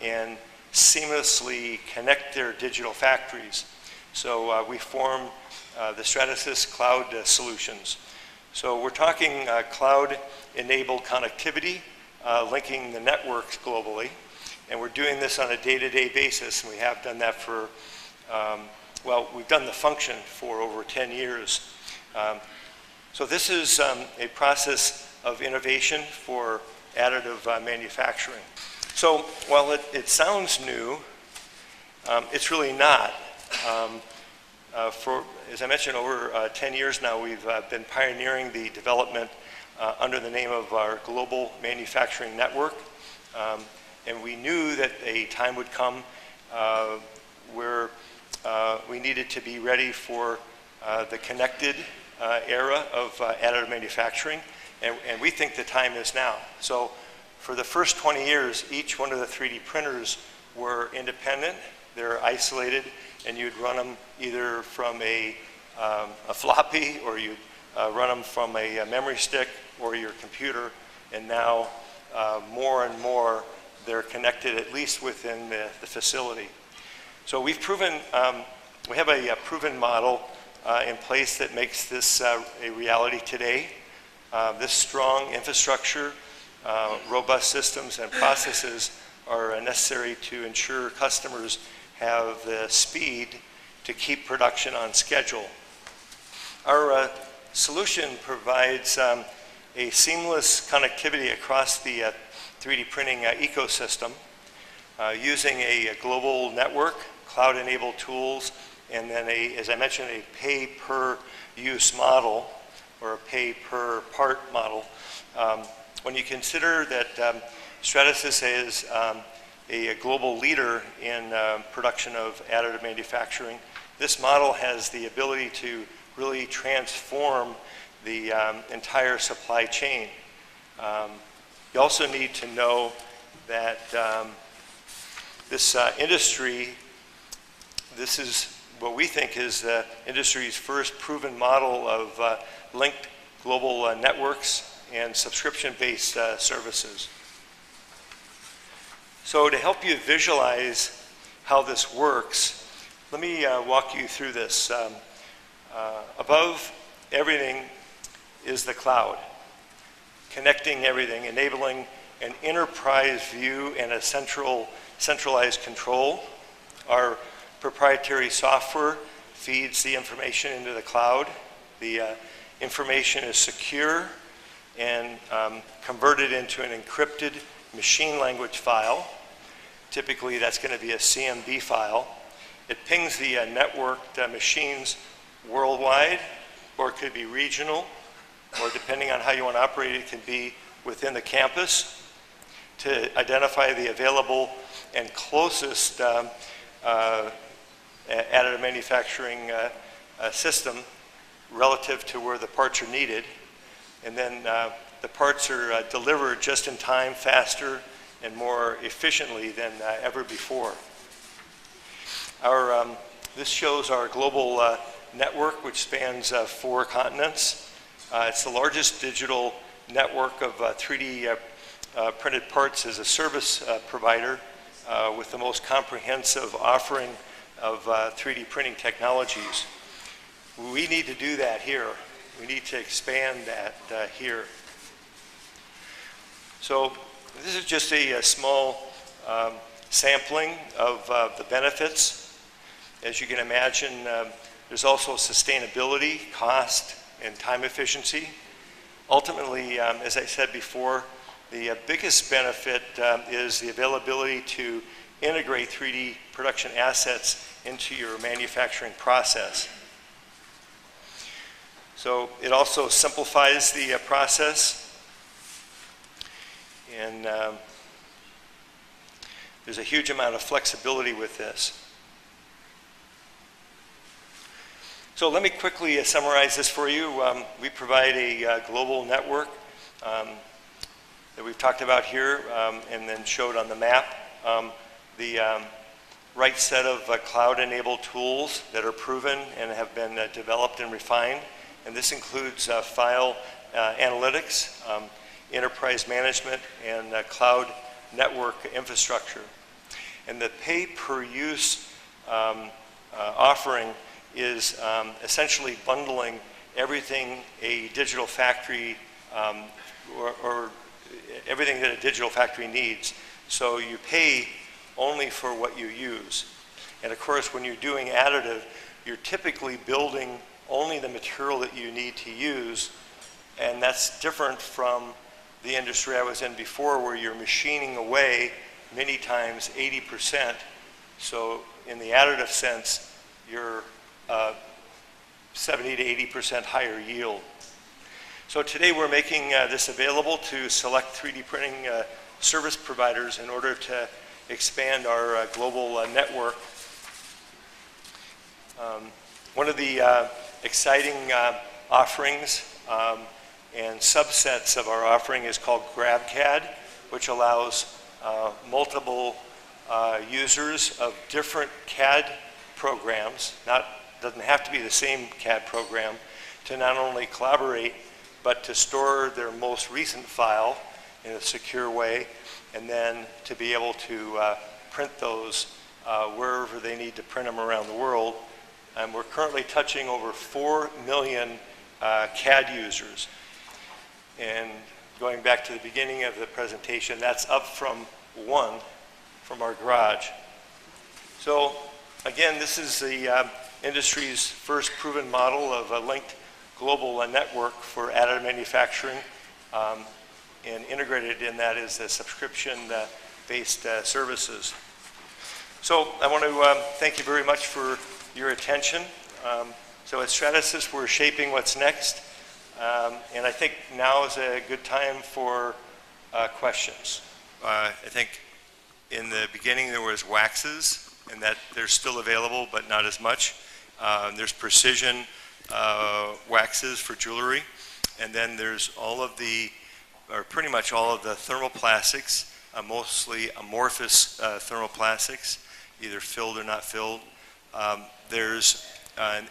and seamlessly connect their digital factories. So we form the Stratasys Cloud Solutions. So we're talking cloud-enabled connectivity, linking the networks globally, and we're doing this on a day-to-day basis, and we have done that for, well, we've done the function for over 10 years. So this is a process of innovation for additive manufacturing. So while it sounds new, it's really not. As I mentioned, over 10 years now, we've been pioneering the development under the name of our global manufacturing network. And we knew that a time would come where we needed to be ready for the connected era of additive manufacturing, and we think the time is now. So for the first 20 years, each one of the 3D printers were independent, they're isolated, and you'd run them either from a floppy, or you'd run them from a memory stick or your computer, and now more and more they're connected at least within the facility. So we've proven, we have a proven model in place that makes this a reality today. This strong infrastructure, robust systems and processes are necessary to ensure customers have the speed to keep production on schedule. Our solution provides a seamless connectivity across the 3D printing ecosystem using a global network, cloud-enabled tools, and then as I mentioned, a pay-per-use model, or a pay-per-part model. When you consider that Stratasys is a global leader in production of additive manufacturing, this model has the ability to really transform the entire supply chain. You also need to know that this industry, this is what we think is the industry's first proven model of linked global networks and subscription-based services. So to help you visualize how this works, let me walk you through this. Above everything is the cloud, connecting everything, enabling an enterprise view and a centralized control. Our proprietary software feeds the information into the cloud. The information is secure and converted into an encrypted machine language file. Typically that's going to be a CMD file. It pings the networked machines worldwide, or it could be regional, or depending on how you want to operate it, can be within the campus to identify the available and closest additive manufacturing system relative to where the parts are needed. And then the parts are delivered just in time, faster, and more efficiently than ever before. This shows our global network, which spans 4 continents. It's the largest digital network of 3D printed parts as a service provider with the most comprehensive offering of 3D printing technologies. We need to do that here. We need to expand that here. So this is just a small sampling of the benefits. As you can imagine, there's also sustainability, cost, and time efficiency. Ultimately, as I said before, the biggest benefit is the availability to integrate 3D production assets into your manufacturing process. So it also simplifies the process, and there's a huge amount of flexibility with this. So let me quickly summarize this for you. We provide a global network that we've talked about here and then showed on the map. The right set of cloud-enabled tools that are proven and have been developed and refined. And this includes file analytics, enterprise management, and cloud network infrastructure. And the pay-per-use offering is essentially bundling everything a digital factory or everything that a digital factory needs. So you pay only for what you use. And of course, when you're doing additive, you're typically building only the material that you need to use, and that's different from the industry I was in before, where you're machining away many times 80%. So in the additive sense, you're 70 to 80% higher yield. So today we're making this available to select 3D printing service providers in order to expand our global network. One of the exciting offerings and subsets of our offering is called GrabCAD, which allows multiple users of different CAD programs, doesn't have to be the same CAD program, to not only collaborate, but to store their most recent file in a secure way, and then to be able to print those wherever they need to print them around the world. And we're currently touching over 4 million CAD users. And going back to the beginning of the presentation, that's up from 1 from our garage. So again, this is the industry's first proven model of a linked global network for additive manufacturing, and integrated in that is the subscription-based services. So I want to thank you very much for your attention. So at Stratasys, we're shaping what's next, and I think now is a good time for questions. I think in the beginning there was waxes, and that they're still available, but not as much. There's precision waxes for jewelry, and then there's all of the, or pretty much all of the thermoplastics, mostly amorphous thermoplastics, either filled or not filled. There's,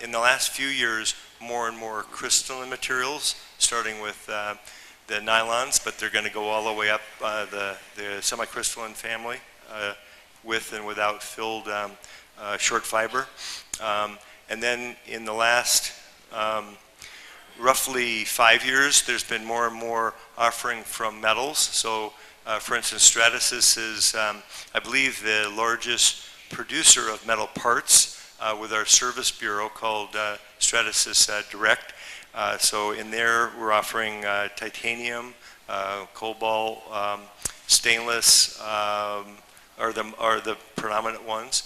in the last few years, more and more crystalline materials, starting with the nylons, but they're going to go all the way up the semi-crystalline family, with and without filled short fiber. And then in the last roughly 5 years, there's been more and more offering from metals. So for instance, Stratasys is, I believe, the largest producer of metal parts with our service bureau called Stratasys Direct. So in there, we're offering titanium, cobalt, stainless are the predominant ones.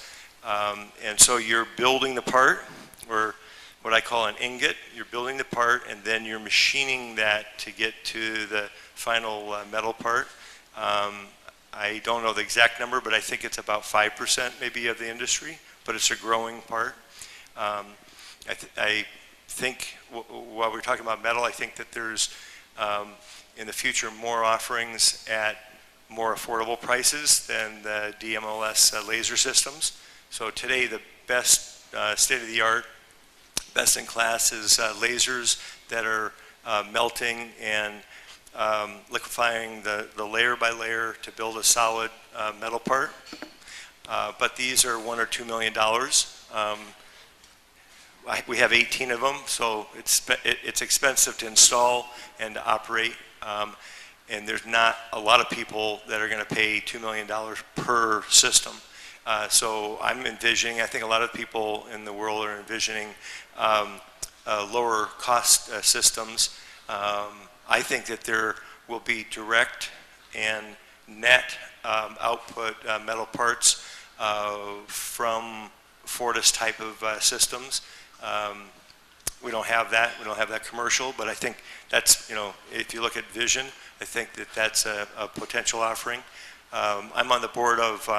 And so you're building the part, or what I call an ingot. You're building the part, and then you're machining that to get to the final metal part. I don't know the exact number, but I think it's about 5% maybe of the industry, but it's a growing part. I think while we're talking about metal, I think that there's in the future more offerings at more affordable prices than the DMLS laser systems. So today the best state-of-the-art, best in class is lasers that are melting and liquefying the layer by layer to build a solid metal part. But these are $1 or $2 million. We have 18 of them, so it's expensive to install and to operate. And there's not a lot of people that are going to pay $2 million per system. So I'm envisioning, I think a lot of people in the world are envisioning lower cost systems. I think that there will be direct and net output metal parts from Fortis type of systems. We don't have that. We don't have that commercial, but I think that's, if you look at vision, I think that that's a potential offering. I'm on the board of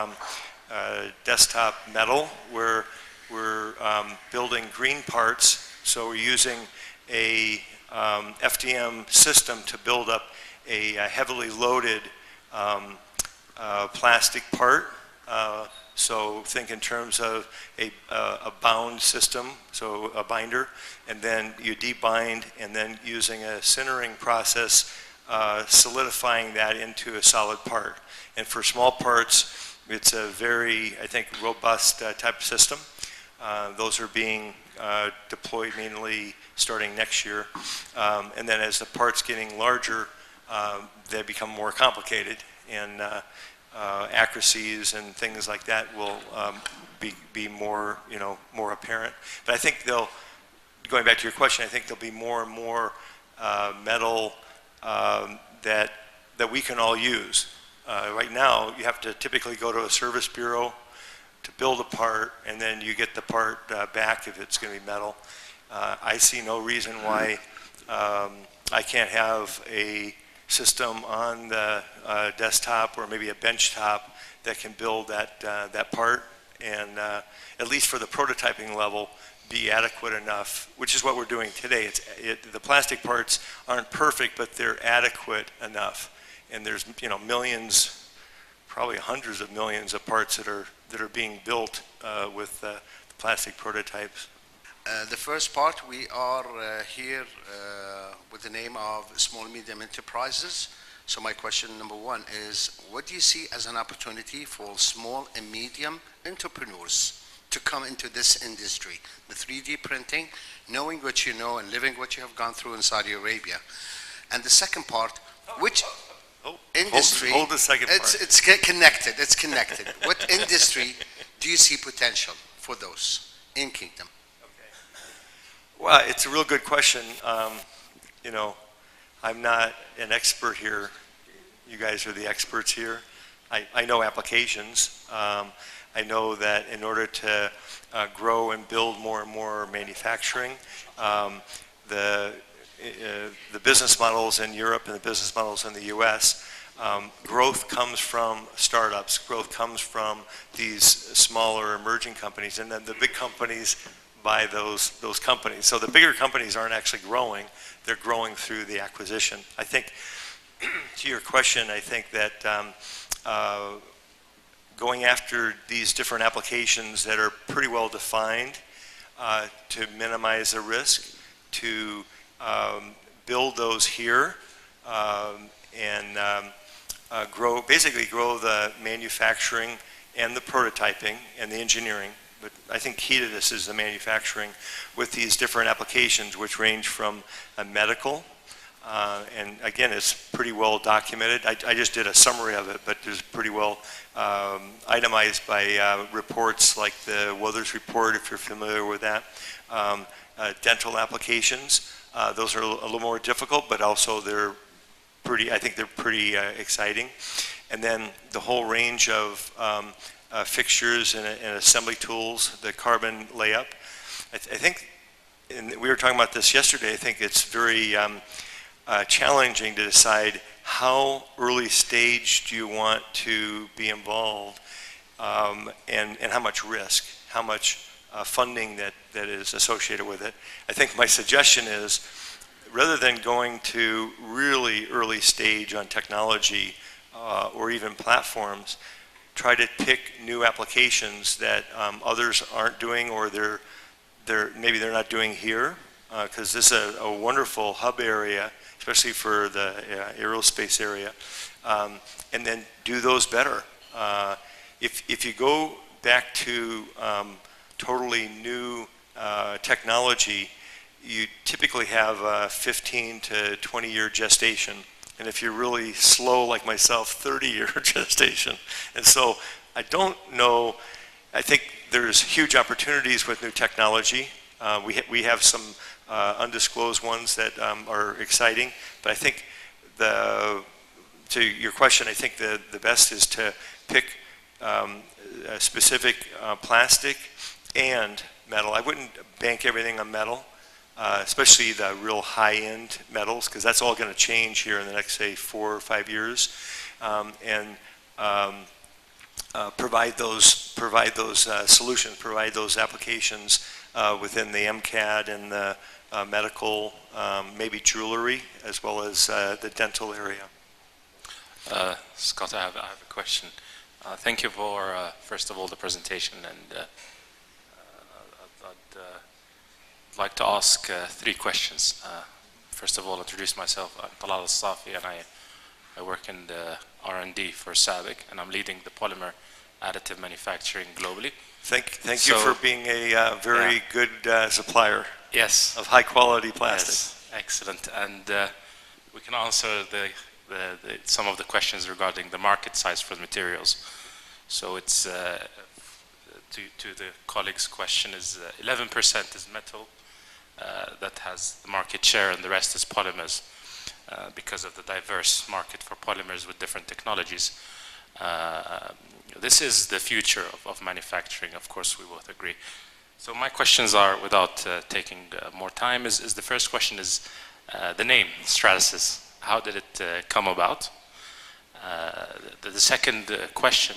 Desktop Metal, where we're building green parts. So we're using a FDM system to build up a heavily loaded plastic part. So think in terms of a bound system, so a binder, and then you debind, and then using a sintering process, solidifying that into a solid part. And for small parts, it's a very, I think, robust type of system. Those are being deployed mainly starting next year. And then as the part's getting larger, they become more complicated, and accuracies and things like that will be more, more apparent. But I think going back to your question, I think there'll be more and more metal that we can all use. Right now, you have to typically go to a service bureau to build a part, and then you get the part back if it's going to be metal. I see no reason why I can't have a system on the desktop or maybe a bench top that can build that part, and at least for the prototyping level, be adequate enough, which is what we're doing today. The plastic parts aren't perfect, but they're adequate enough. And there's millions, probably hundreds of millions of parts that are being built with the plastic prototypes. The first part, we are here with the name of Small Medium Enterprises. So my question number one is, what do you see as an opportunity for small and medium entrepreneurs to come into this industry, the 3D printing, knowing what you know and living what you have gone through in Saudi Arabia? And the second part, which industry? Hold the second part. It's connected. It's connected. What industry do you see potential for those in Kingdom? Okay. Well, it's a real good question. I'm not an expert here. You guys are the experts here. I know applications. I know that in order to grow and build more and more manufacturing, the business models in Europe and the business models in the US, growth comes from startups, growth comes from these smaller emerging companies, and then the big companies buy those companies. So the bigger companies aren't actually growing, they're growing through the acquisition. I think, to your question, I think that going after these different applications that are pretty well defined to minimize the risk, to build those here and basically grow the manufacturing and the prototyping and the engineering. But I think key to this is the manufacturing with these different applications, which range from medical, and again, it's pretty well documented. I just did a summary of it, but there's pretty well itemized by reports like the Weathers report, if you're familiar with that. Dental applications, those are a little more difficult, but also I think they're pretty exciting. And then the whole range of fixtures and assembly tools, the carbon layup. I think, and we were talking about this yesterday, I think it's very challenging to decide how early stage do you want to be involved and how much risk, how much funding that is associated with it. I think my suggestion is, rather than going to really early stage on technology or even platforms, try to pick new applications that others aren't doing, or maybe they're not doing here, because this is a wonderful hub area, especially for the aerospace area, and then do those better. If you go back to totally new technology, you typically have a 15 to 20 year gestation. And if you're really slow like myself, 30-year gestation. And so I don't know, I think there's huge opportunities with new technology. We have some undisclosed ones that are exciting, but I think to your question, I think the best is to pick a specific plastic and metal. I wouldn't bank everything on metal. Especially the real high-end metals, because that's all going to change here in the next, say, 4 or 5 years, and provide those solutions, provide those applications within the MCAD and the medical, maybe jewelry, as well as the dental area. Scott, I have a question. Thank you for, first of all, the presentation, and I'd like to ask 3 questions. First of all, introduce myself. I'm Talal Al-Safi, and I work in the R&D for SABIC, and I'm leading the polymer additive manufacturing globally. Thank you for being a very good supplier. Yes. Of high quality plastics. Yes. Excellent. And we can answer some of the questions regarding the market size for the materials. So it's to the colleague's question is 11% is metal. That has the market share, and the rest is polymers because of the diverse market for polymers with different technologies. This is the future of manufacturing, of course, we both agree. So my questions are, without taking more time, is the first question is the name, Stratasys. How did it come about? The second question.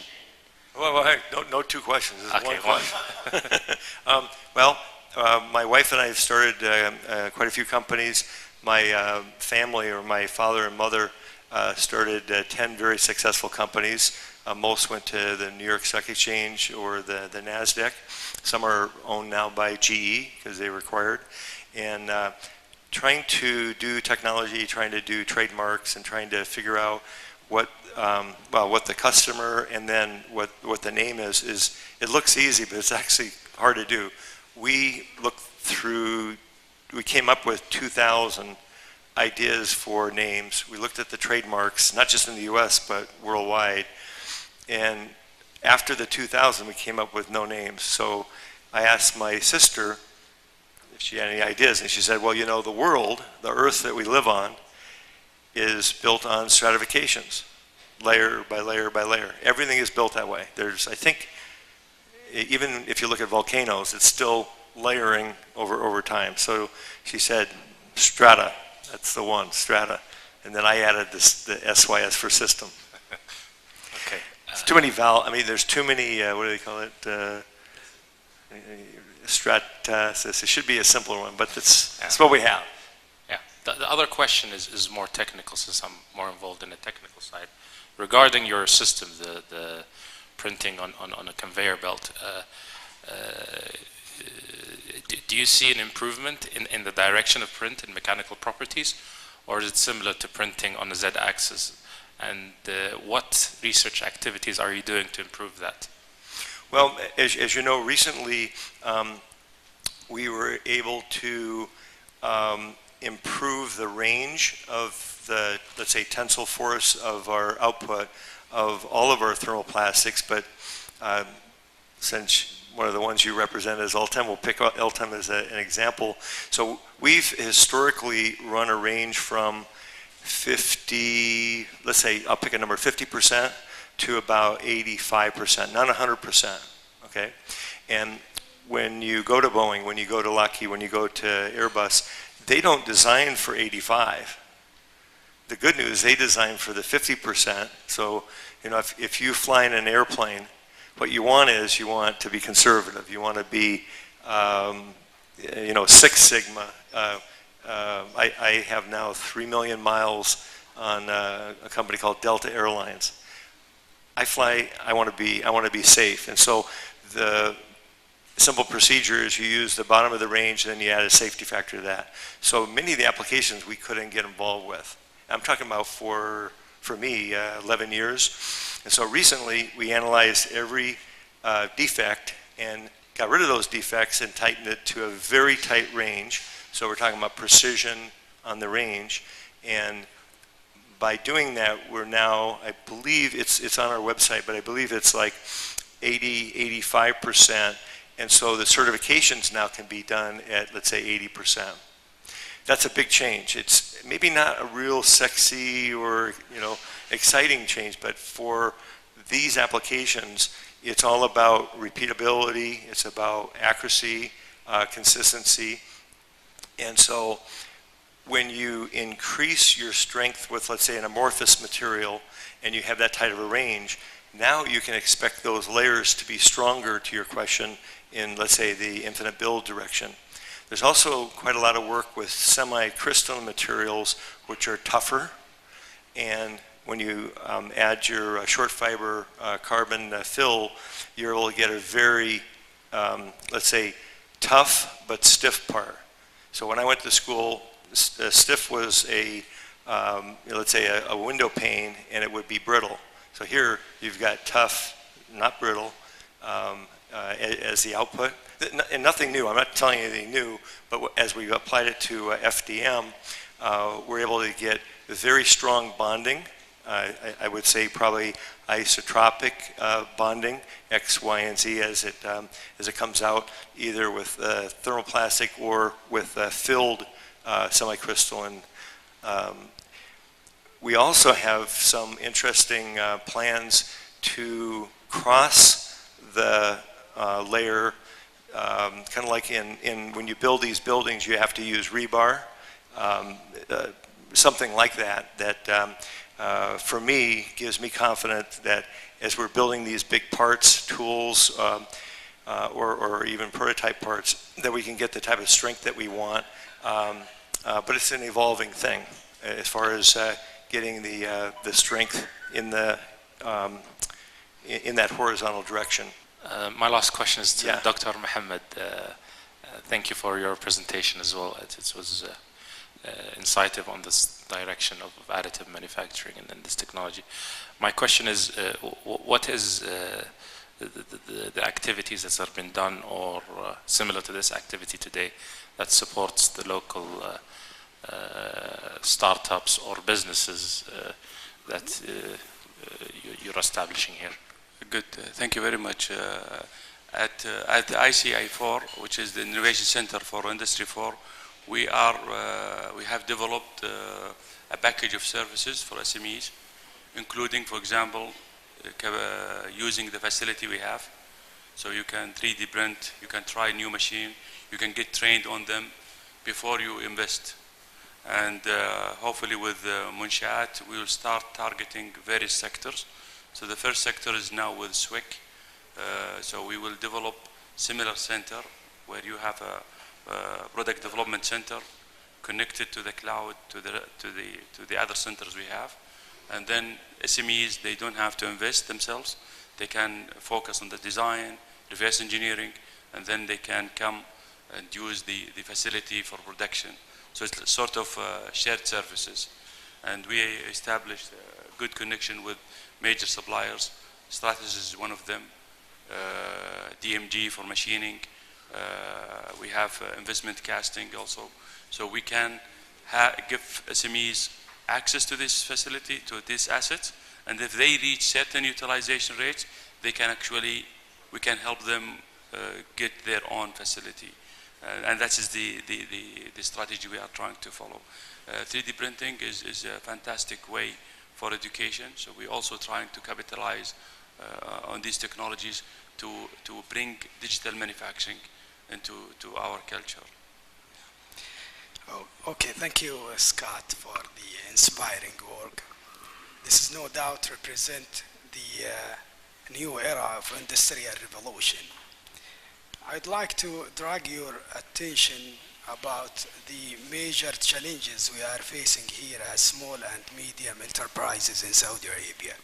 Well, hey, no 2 questions. This is okay, one question. Well, my wife and I have started quite a few companies. My family, or my father and mother, started 10 very successful companies. Most went to the New York Stock Exchange or the NASDAQ. Some are owned now by GE because they were acquired. And trying to do technology, trying to do trademarks, and trying to figure out what what the customer and then what the name is it looks easy, but it's actually hard to do. We came up with 2,000 ideas for names. We looked at the trademarks, not just in the US, but worldwide. And after the 2,000, we came up with no names. So I asked my sister if she had any ideas, and she said, well, you know, the world, the earth that we live on, is built on stratifications, layer by layer by layer. Everything is built that way. There's, I think, even if you look at volcanoes, it's still layering over time. So she said, strata, that's the one, strata. And then I added the SYS for system. Okay. It's too many I mean, there's too many, what do they call it? Stratasys. It should be a simpler one, but that's what we have. Yeah. The other question is more technical, since I'm more involved in the technical side. Regarding your system, the printing on a conveyor belt, do you see an improvement in the direction of print and mechanical properties, or is it similar to printing on the Z-axis? And what research activities are you doing to improve that? Well, as you know, recently we were able to improve the range of the, let's say, tensile force of our output of all of our thermoplastics, but since one of the ones you represent is Ultem, we'll pick Ultem as an example. So we've historically run a range from 50, let's say, I'll pick a number, 50% to about 85%, not 100%, okay? And when you go to Boeing, when you go to Lockheed, when you go to Airbus, they don't design for 85. The good news, they design for the 50%. So, you know, if you fly in an airplane, what you want is you want to be conservative. You want to be, you know, Six Sigma. I have now 3 million miles on a company called Delta Airlines. I want to be safe, and so the simple procedure is you use the bottom of the range, and then you add a safety factor to that. So many of the applications we couldn't get involved with. I'm talking about for me, 11 years. And so recently we analyzed every defect and got rid of those defects and tightened it to a very tight range. So we're talking about precision on the range. And by doing that, we're now, I believe it's on our website, but I believe it's like 85%. And so the certifications now can be done at, let's say, 80%. That's a big change. It's maybe not a real sexy or, you know, exciting change, but for these applications, it's all about repeatability, it's about accuracy, consistency. And so when you increase your strength with, let's say, an amorphous material, and you have that tight of a range, now you can expect those layers to be stronger, to your question, in, let's say, the infinite build direction. There's also quite a lot of work with semi-crystalline materials, which are tougher. And when you add your short fiber carbon fill, you're able to get a very, let's say, tough but stiff part. So when I went to school, stiff was a, let's say, a window pane, and it would be brittle. So here you've got tough, not brittle, as the output. And nothing new, I'm not telling you anything new, but as we've applied it to FDM, we're able to get very strong bonding. I would say probably isotropic bonding, X, Y, and Z as it comes out, either with thermoplastic or with filled semi-crystalline. We also have some interesting plans to cross the layer, kind of like when you build these buildings, you have to use rebar, something like that, for me, gives me confidence that as we're building these big parts, tools, or even prototype parts, that we can get the type of strength that we want. But it's an evolving thing as far as getting the strength in the in that horizontal direction. My last question is to Yeah. Dr. Mohammed. Thank you for your presentation as well. It was insightful on this direction of additive manufacturing and this technology. My question is, what is the activities that have been done or similar to this activity today that supports the local startups or businesses that you're establishing here? Good, thank you very much. At the ICI4, which is the Innovation Center for Industry 4, we have developed a package of services for SMEs, including, for example, using the facility we have. So you can 3D print, you can try new machine, you can get trained on them before you invest. And hopefully with منشآت, we will start targeting various sectors. So the first sector is now with SWIC. So we will develop similar center where you have a product development center connected to the cloud, to the other centers we have. And then SMEs, they don't have to invest themselves. They can focus on the design, reverse engineering, and then they can come and use the facility for production. So it's sort of shared services. And we established a good connection with major suppliers. Stratasys is one of them. DMG for machining. We have investment casting also. So we can give SMEs access to this facility, to these assets, and if they reach certain utilization rates, they can actually, we can help them get their own facility. And that is the strategy we are trying to follow. 3D printing is a fantastic way for education, so we're also trying to capitalize on these technologies to bring digital manufacturing into our culture. Oh, okay, thank you, Scott, for the inspiring work. This is no doubt represent the new era of industrial revolution. I'd like to drag your attention about the major challenges we are facing here as small and medium enterprises in Saudi Arabia.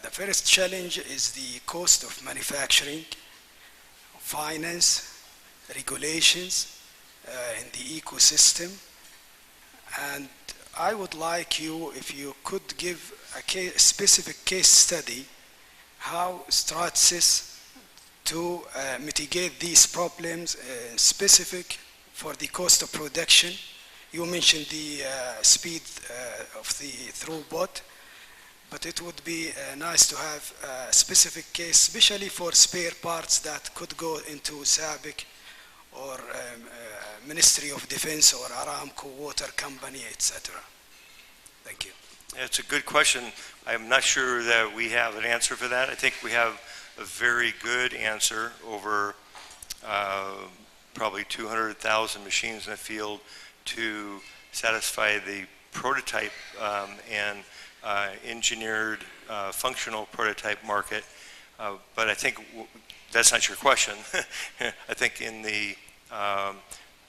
The first challenge is the cost of manufacturing, finance, regulations, in the ecosystem. And I would like you, if you could give a specific case study, how Stratasys to mitigate these problems, specific for the cost of production. You mentioned the speed of the throughput, but it would be nice to have a specific case, especially for spare parts that could go into SABIC or Ministry of Defense or Aramco Water Company, etc. Thank you. It's a good question. I'm not sure that we have an answer for that. I think we have a very good answer over probably 200,000 machines in the field to satisfy the prototype and engineered functional prototype market. But I think that's not your question. I think in the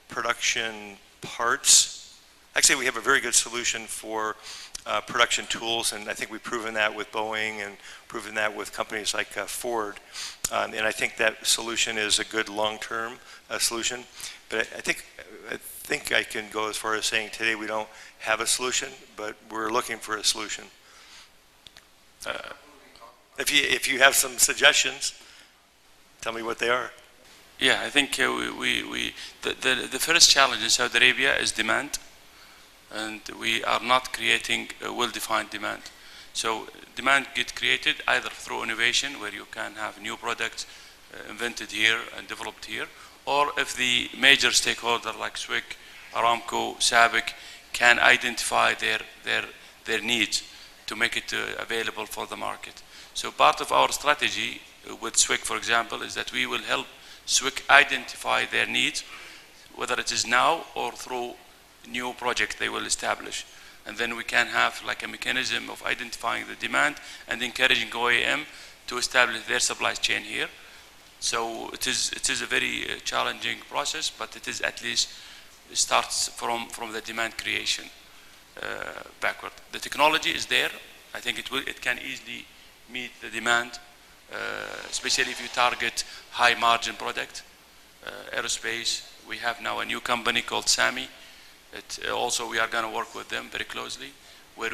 production parts, actually we have a very good solution for production tools, and I think we've proven that with Boeing and proven that with companies like Ford. And I think that solution is a good long-term solution. But I think I can go as far as saying today we don't have a solution, but we're looking for a solution. If you have some suggestions, tell me what they are. Yeah, I think the first challenge in Saudi Arabia is demand, and we are not creating a well-defined demand. So demand gets created either through innovation, where you can have new products invented here and developed here, or if the major stakeholder like SWIC, Aramco, SABIC can identify their needs to make it available for the market. So part of our strategy with SWIC, for example, is that we will help SWIC identify their needs, whether it is now or through new projects they will establish. And then we can have like a mechanism of identifying the demand and encouraging OEM to establish their supply chain here. So it is a very challenging process, but it is at least it starts from the demand creation backward. The technology is there. I think it can easily meet the demand, especially if you target high margin product, aerospace. We have now a new company called SAMI. Also we are going to work with them very closely, where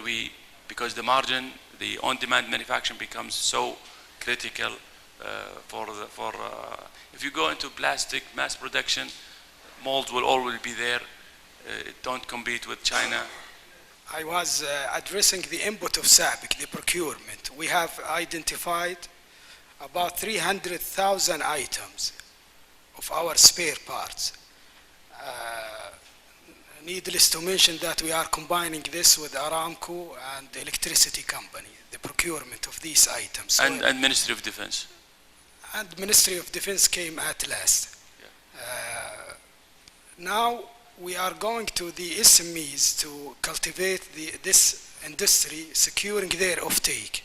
because the margin, the on-demand manufacturing becomes so critical if you go into plastic mass production, molds will always be there. Don't compete with China. I was addressing the input of SABIC, the procurement. We have identified about 300,000 items of our spare parts. Needless to mention that we are combining this with Aramco and the electricity company, the procurement of these items. And Ministry of Defense. And Ministry of Defense came at last. Yeah. Now we are going to the SMEs to cultivate this industry, securing their offtake.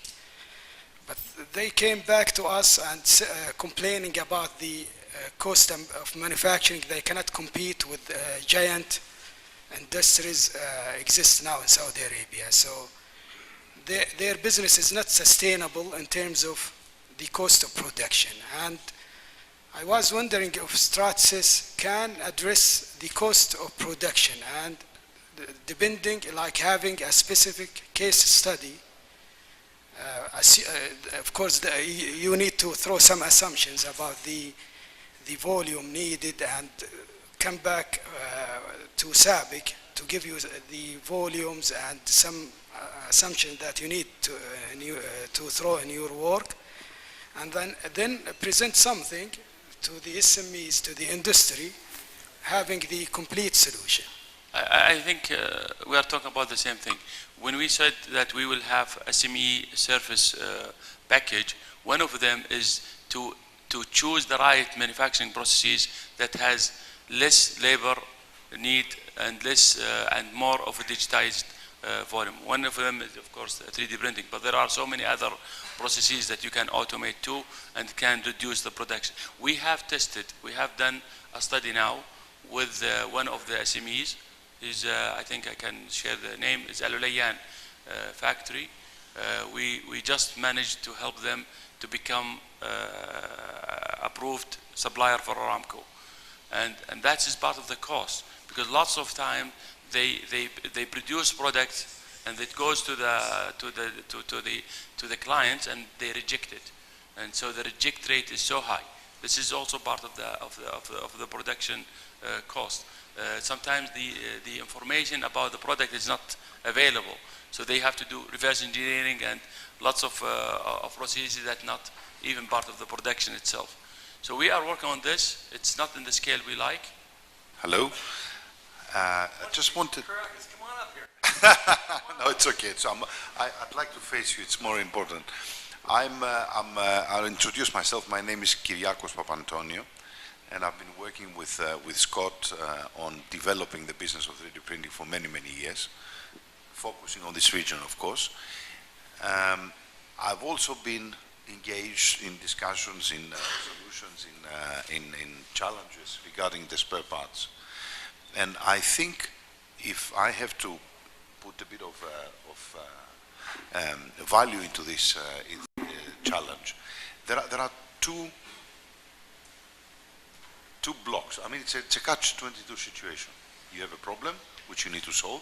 But they came back to us and complaining about the cost of manufacturing. They cannot compete with giant industries exist now in Saudi Arabia. So their business is not sustainable in terms of the cost of production. And I was wondering if Stratasys can address the cost of production, and depending, like having a specific case study. Of course, you need to throw some assumptions about the volume needed and come back to SABIC to give you the volumes and some assumptions that you need to throw in your work, and then present something to the SMEs, to the industry, having the complete solution. I think we are talking about the same thing. When we said that we will have SME service package, one of them is to choose the right manufacturing processes that has less labor need and less and more of a digitized volume. One of them is, of course, 3D printing, but there are so many other processes that you can automate too and can reduce the production. We have tested, we have done a study now with one of the SMEs. I think I can share the name, is Al Ulayyan factory. We just managed to help them to become approved supplier for Aramco. And that is part of the cost, because lots of time they produce products and it goes to the clients and they reject it, and so the reject rate is so high. This is also part of the production cost. Sometimes the information about the product is not available, so they have to do reverse engineering and lots of processes that not even part of the production itself. So we are working on this. It's not in the scale we like. Hello. I just wanted. Come on up here. No, it's okay. So I'd like to face you. It's more important. I'll introduce myself. My name is Kyriakos Papantonio, and I've been working with Scott on developing the business of 3D printing for many, many years, focusing on this region, of course. I've also been engaged in discussions, in solutions, in challenges regarding the spare parts. And I think if I have to put a bit of value into this challenge, there are two blocks. I mean, it's a catch-22 situation. You have a problem which you need to solve,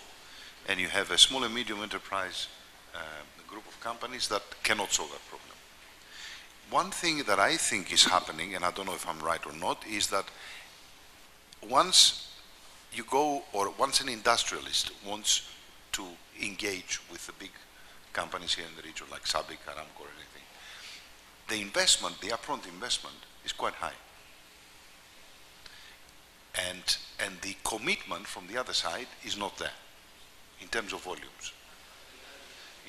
and you have a small and medium enterprise group of companies that cannot solve that problem. One thing that I think is happening, and I don't know if I'm right or not, is that once you go, or once an industrialist wants to engage with the big companies here in the region, like SABIC, Aramco, or anything, the investment, the upfront investment, is quite high. And the commitment from the other side is not there, in terms of volumes,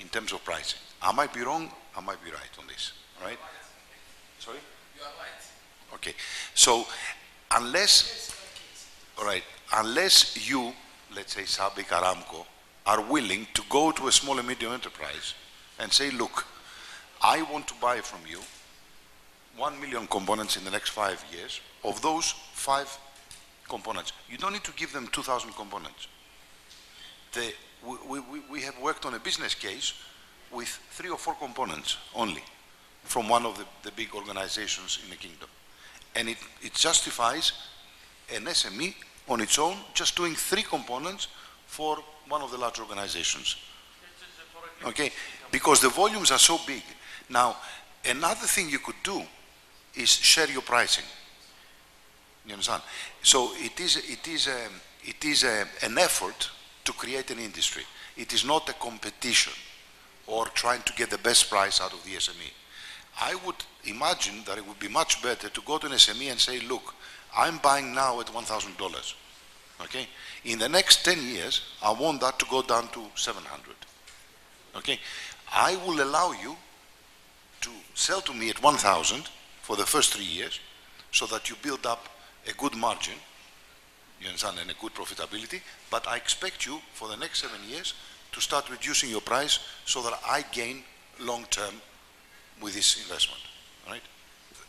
in terms of pricing. I might be wrong, I might be right on this, right? Sorry? You are right. Okay, so unless you, let's say SABIC, Aramco, are willing to go to a small and medium enterprise and say, look, I want to buy from you 1 million components in the next 5 years. Of those 5 components, you don't need to give them 2,000 components. We have worked on a business case with 3 or 4 components only from one of the big organizations in the kingdom. And it justifies an SME on its own just doing 3 components for one of the large organizations. Okay, because the volumes are so big. Now, another thing you could do is share your pricing. You understand? So it is an effort to create an industry. It is not a competition or trying to get the best price out of the SME. I would imagine that it would be much better to go to an SME and say, look, I'm buying now at $1,000. Okay? In the next 10 years, I want that to go down to 700. Okay? I will allow you to sell to me at 1,000 for the first 3 years so that you build up a good margin, you understand, and a good profitability, but I expect you for the next 7 years to start reducing your price so that I gain long term with this investment, all right?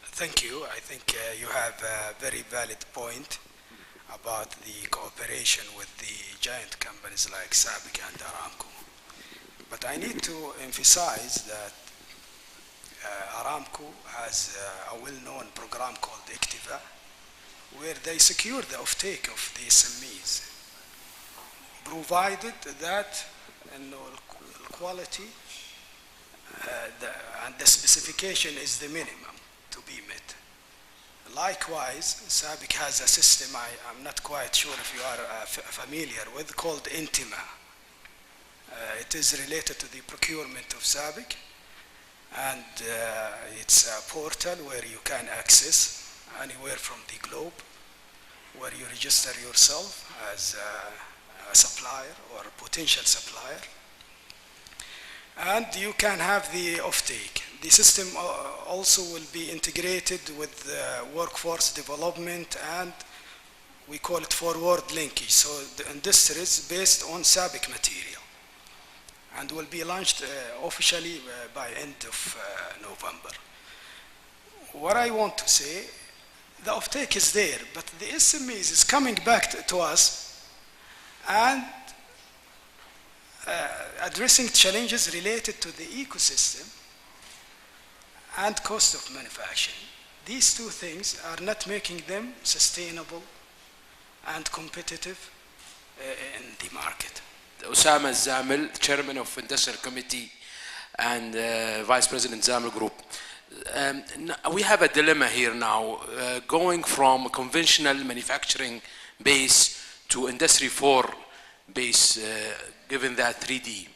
Thank you. I think you have a very valid point about the cooperation with the giant companies like SABIC and Aramco. But I need to emphasize that Aramco has a well-known program called Activa, where they secure the offtake of the SMEs, provided that quality and the specification is the minimum to be met. Likewise, SABIC has a system I'm not quite sure if you are familiar with, called Intima. It is related to the procurement of SABIC, and it's a portal where you can access anywhere from the globe, where you register yourself as a supplier or a potential supplier, and you can have the offtake. The system also will be integrated with workforce development, and we call it forward linkage. So the industry is based on SABIC material, and will be launched officially by end of November. What I want to say, the offtake is there, but the SMEs is coming back to us and addressing challenges related to the ecosystem and cost of manufacturing. These two things are not making them sustainable and competitive in the market. Osama Zamil, Chairman of Industrial Committee and Vice President Zamil Group. We have a dilemma here now, going from a conventional manufacturing base to Industry 4 base, given that 3D.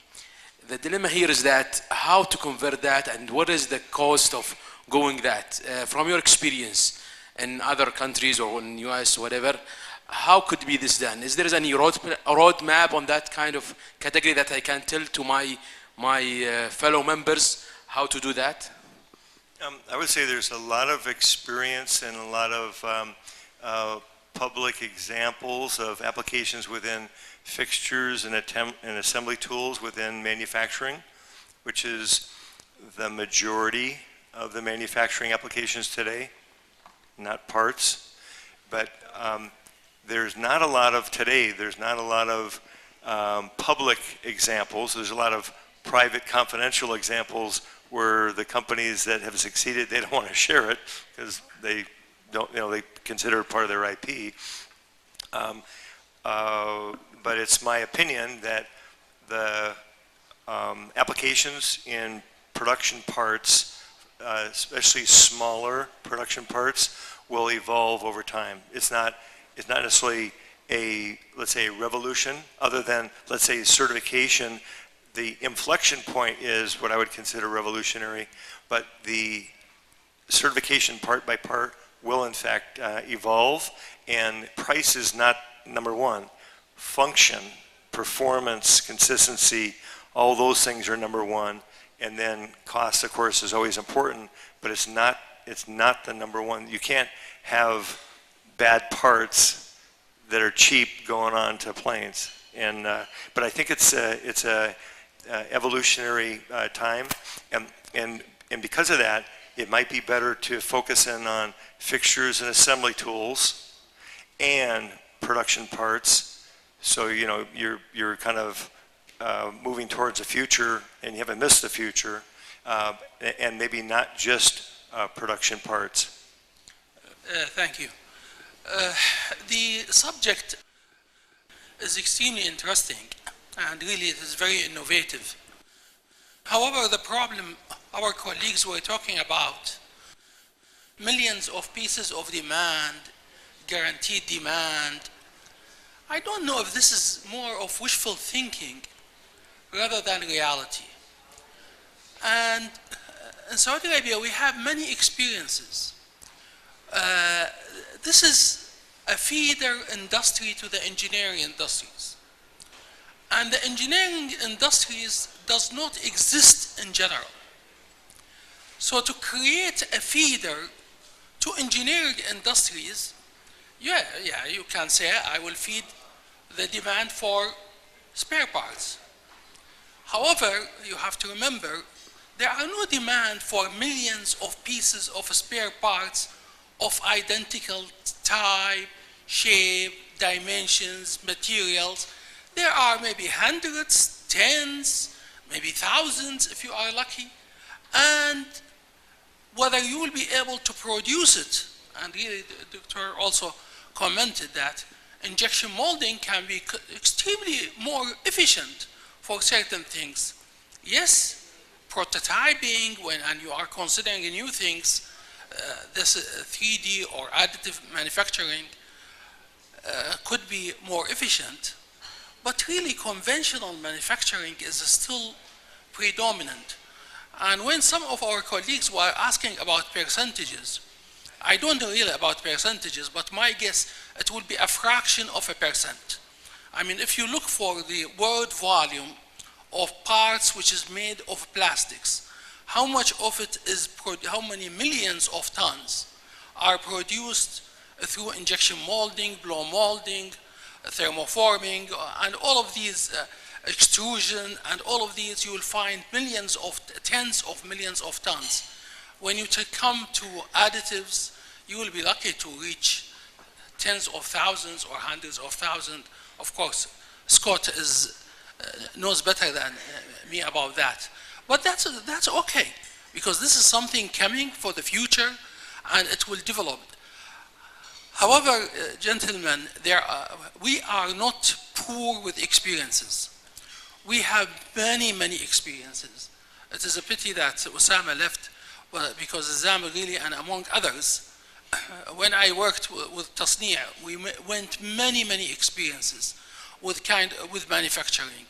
The dilemma here is that how to convert that and what is the cost of going that. From your experience in other countries or in US, whatever, how could be this done? Is there any roadmap on that kind of category that I can tell to my fellow members how to do that? I would say there's a lot of experience and a lot of public examples of applications within fixtures and assembly tools within manufacturing, which is the majority of the manufacturing applications today, not parts. But there's not a lot of public examples. There's a lot of private confidential examples where the companies that have succeeded, they don't want to share it because they don't, they consider it part of their IP. But it's my opinion that the applications in production parts, especially smaller production parts, will evolve over time. It's not necessarily let's say, a revolution, other than, let's say, certification. The inflection point is what I would consider revolutionary, but the certification part by part will in fact evolve, and price is not number one. Function, performance, consistency, all those things are number one, and then cost, of course, is always important, but it's not the number one. You can't have bad parts that are cheap going on to planes, and but I think it's a evolutionary time, and because of that, it might be better to focus in on fixtures and assembly tools and production parts. So, you know, you're kind of moving towards the future and you haven't missed the future, and maybe not just production parts. Thank you. The subject is extremely interesting and really it is very innovative. However, the problem our colleagues were talking about, millions of pieces of demand, guaranteed demand, I don't know if this is more of wishful thinking rather than reality. And in Saudi Arabia, we have many experiences. This is a feeder industry to the engineering industries. And the engineering industries does not exist in general. So to create a feeder to engineering industries, yeah, you can say I will feed the demand for spare parts. However, you have to remember, there are no demand for millions of pieces of spare parts of identical type, shape, dimensions, materials. There are maybe hundreds, tens, maybe thousands if you are lucky. And whether you will be able to produce it, and really the doctor also commented that injection molding can be extremely more efficient for certain things. Yes, prototyping, and you are considering new things, this 3D or additive manufacturing could be more efficient, but really conventional manufacturing is still predominant. And when some of our colleagues were asking about percentages, I don't know really about percentages, but my guess it will be a fraction of a percent. I mean, if you look for the world volume of parts which is made of plastics, how much of it is, how many millions of tons are produced through injection molding, blow molding, thermoforming, and all of these extrusion, and all of these, you will find millions of, tens of millions of tons. When you come to additives, you will be lucky to reach tens of thousands or hundreds of thousands. Of course, Scott knows better than me about that. But that's okay, because this is something coming for the future, and it will develop. However, gentlemen, we are not poor with experiences. We have many, many experiences. It is a pity that Osama left, because Zama really, and among others, when I worked with Tasniya, we went many, many experiences with manufacturing.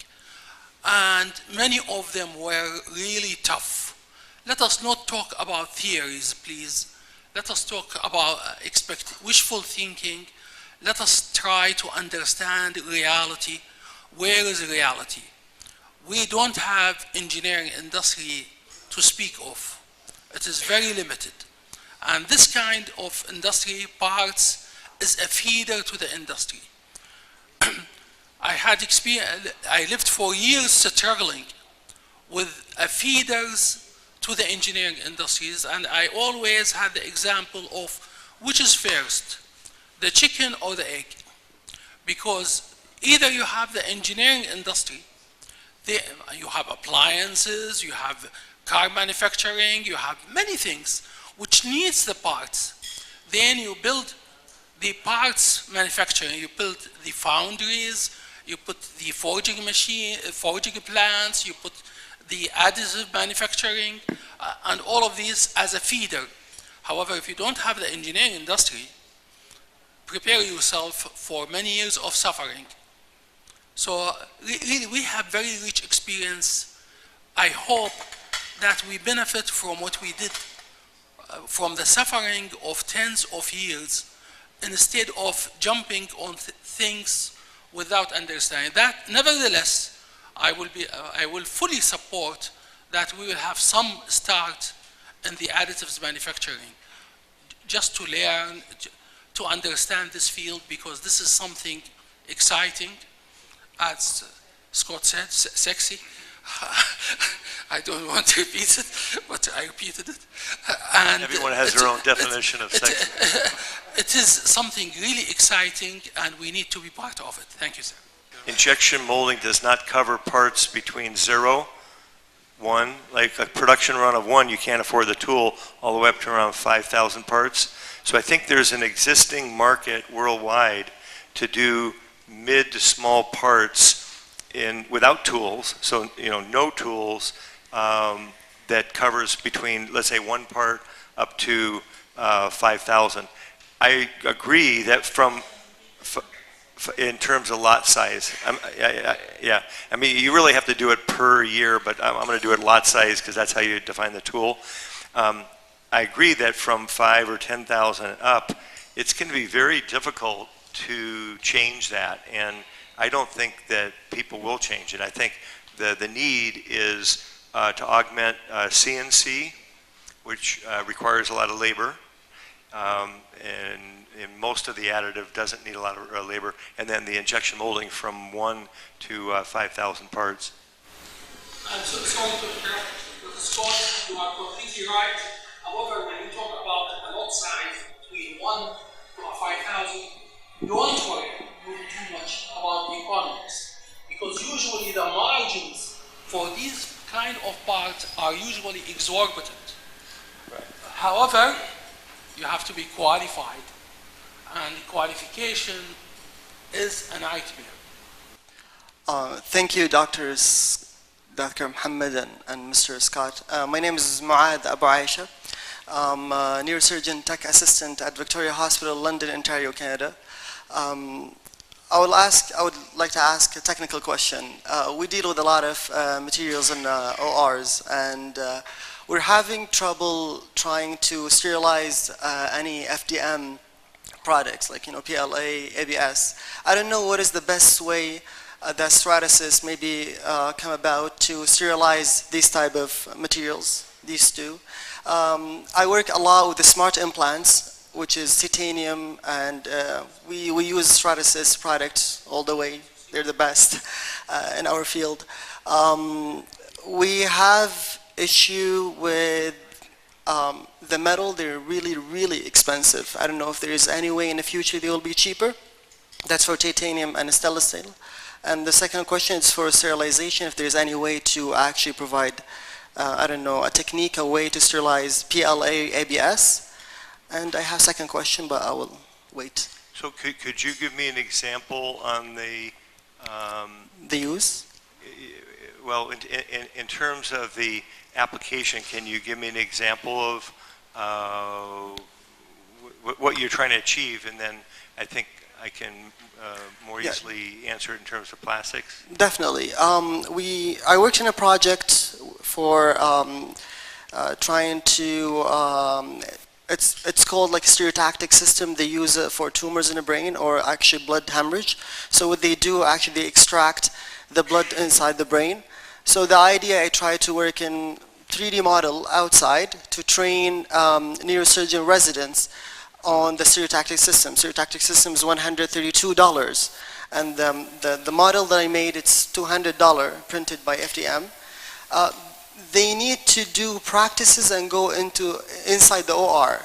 And many of them were really tough. Let us not talk about theories, please. Let us talk about wishful thinking. Let us try to understand reality. Where is reality? We don't have engineering industry to speak of. It is very limited. And this kind of industry parts is a feeder to the industry. I lived for years struggling with feeders to the engineering industries, and I always had the example of which is first, the chicken or the egg. Because either you have the engineering industry, you have appliances, you have car manufacturing, you have many things which needs the parts. Then you build the parts manufacturing, you build the foundries, you put the forging machine, forging plants, you put the additive manufacturing, and all of these as a feeder. However, if you don't have the engineering industry, prepare yourself for many years of suffering. So really, we have very rich experience. I hope that we benefit from what we did, from the suffering of tens of years, instead of jumping on things without understanding. That, nevertheless, I will fully support that we will have some start in the additives manufacturing, just to learn, to understand this field, because this is something exciting, as Scott said, sexy. I don't want to repeat it, but I repeated it. And everyone has their own definition of sexy. It is something really exciting, and we need to be part of it. Thank you, sir. Injection molding does not cover parts between 0, 1, like a production run of 1, you can't afford the tool, all the way up to around 5,000 parts. So I think there's an existing market worldwide to do mid to small parts without tools, so no tools, that covers between, let's say, 1 part up to 5,000. I agree that in terms of lot size, yeah, I mean, you really have to do it per year, but I'm going to do it lot size because that's how you define the tool. I agree that from 5 or 10,000 up, it's going to be very difficult to change that, and I don't think that people will change it. I think the need is to augment CNC, which requires a lot of labor, and most of the additive doesn't need a lot of labor, and then the injection molding from 1 to 5,000 parts. I'm so sorry to interrupt, Dr. Scott, you are completely right. However, when you talk about a lot size between 1 to 5,000, don't worry too much about the economics, because usually the margins for these kind of parts are usually exorbitant. Right. However, you have to be qualified, and qualification is a nightmare. Thank you, Dr. Muhammad and Mr. Scott. My name is Muad Abu Aisha. I'm a neurosurgeon tech assistant at Victoria Hospital, London, Ontario, Canada. I would like to ask a technical question. We deal with a lot of materials and ORs, and we're having trouble trying to sterilize any FDM products like PLA, ABS. I don't know what is the best way that Stratasys maybe come about to sterilize these type of materials, these two. I work a lot with the smart implants, which is titanium, and we use Stratasys products all the way. They're the best in our field. We have issue with the metal. They're really, really expensive. I don't know if there is any way in the future they will be cheaper. That's for titanium and stainless steel. And the second question is for sterilization, if there's any way to actually provide, I don't know, a technique, a way to sterilize PLA, ABS. And I have a second question, but I will wait. So could you give me an example on the use? Well, in terms of the application, can you give me an example of what you're trying to achieve, and then I think I can more easily answer it in terms of plastics? Definitely. I worked in a project for trying to it's called like a stereotactic system. They use it for tumors in the brain or actually blood hemorrhage. So what they do, actually they extract the blood inside the brain. So the idea, I try to work in 3D model outside to train neurosurgeon residents on the stereotactic system. Stereotactic system is $132. And the model that I made, it's $200 printed by Fdm. They need to do practices and go inside the OR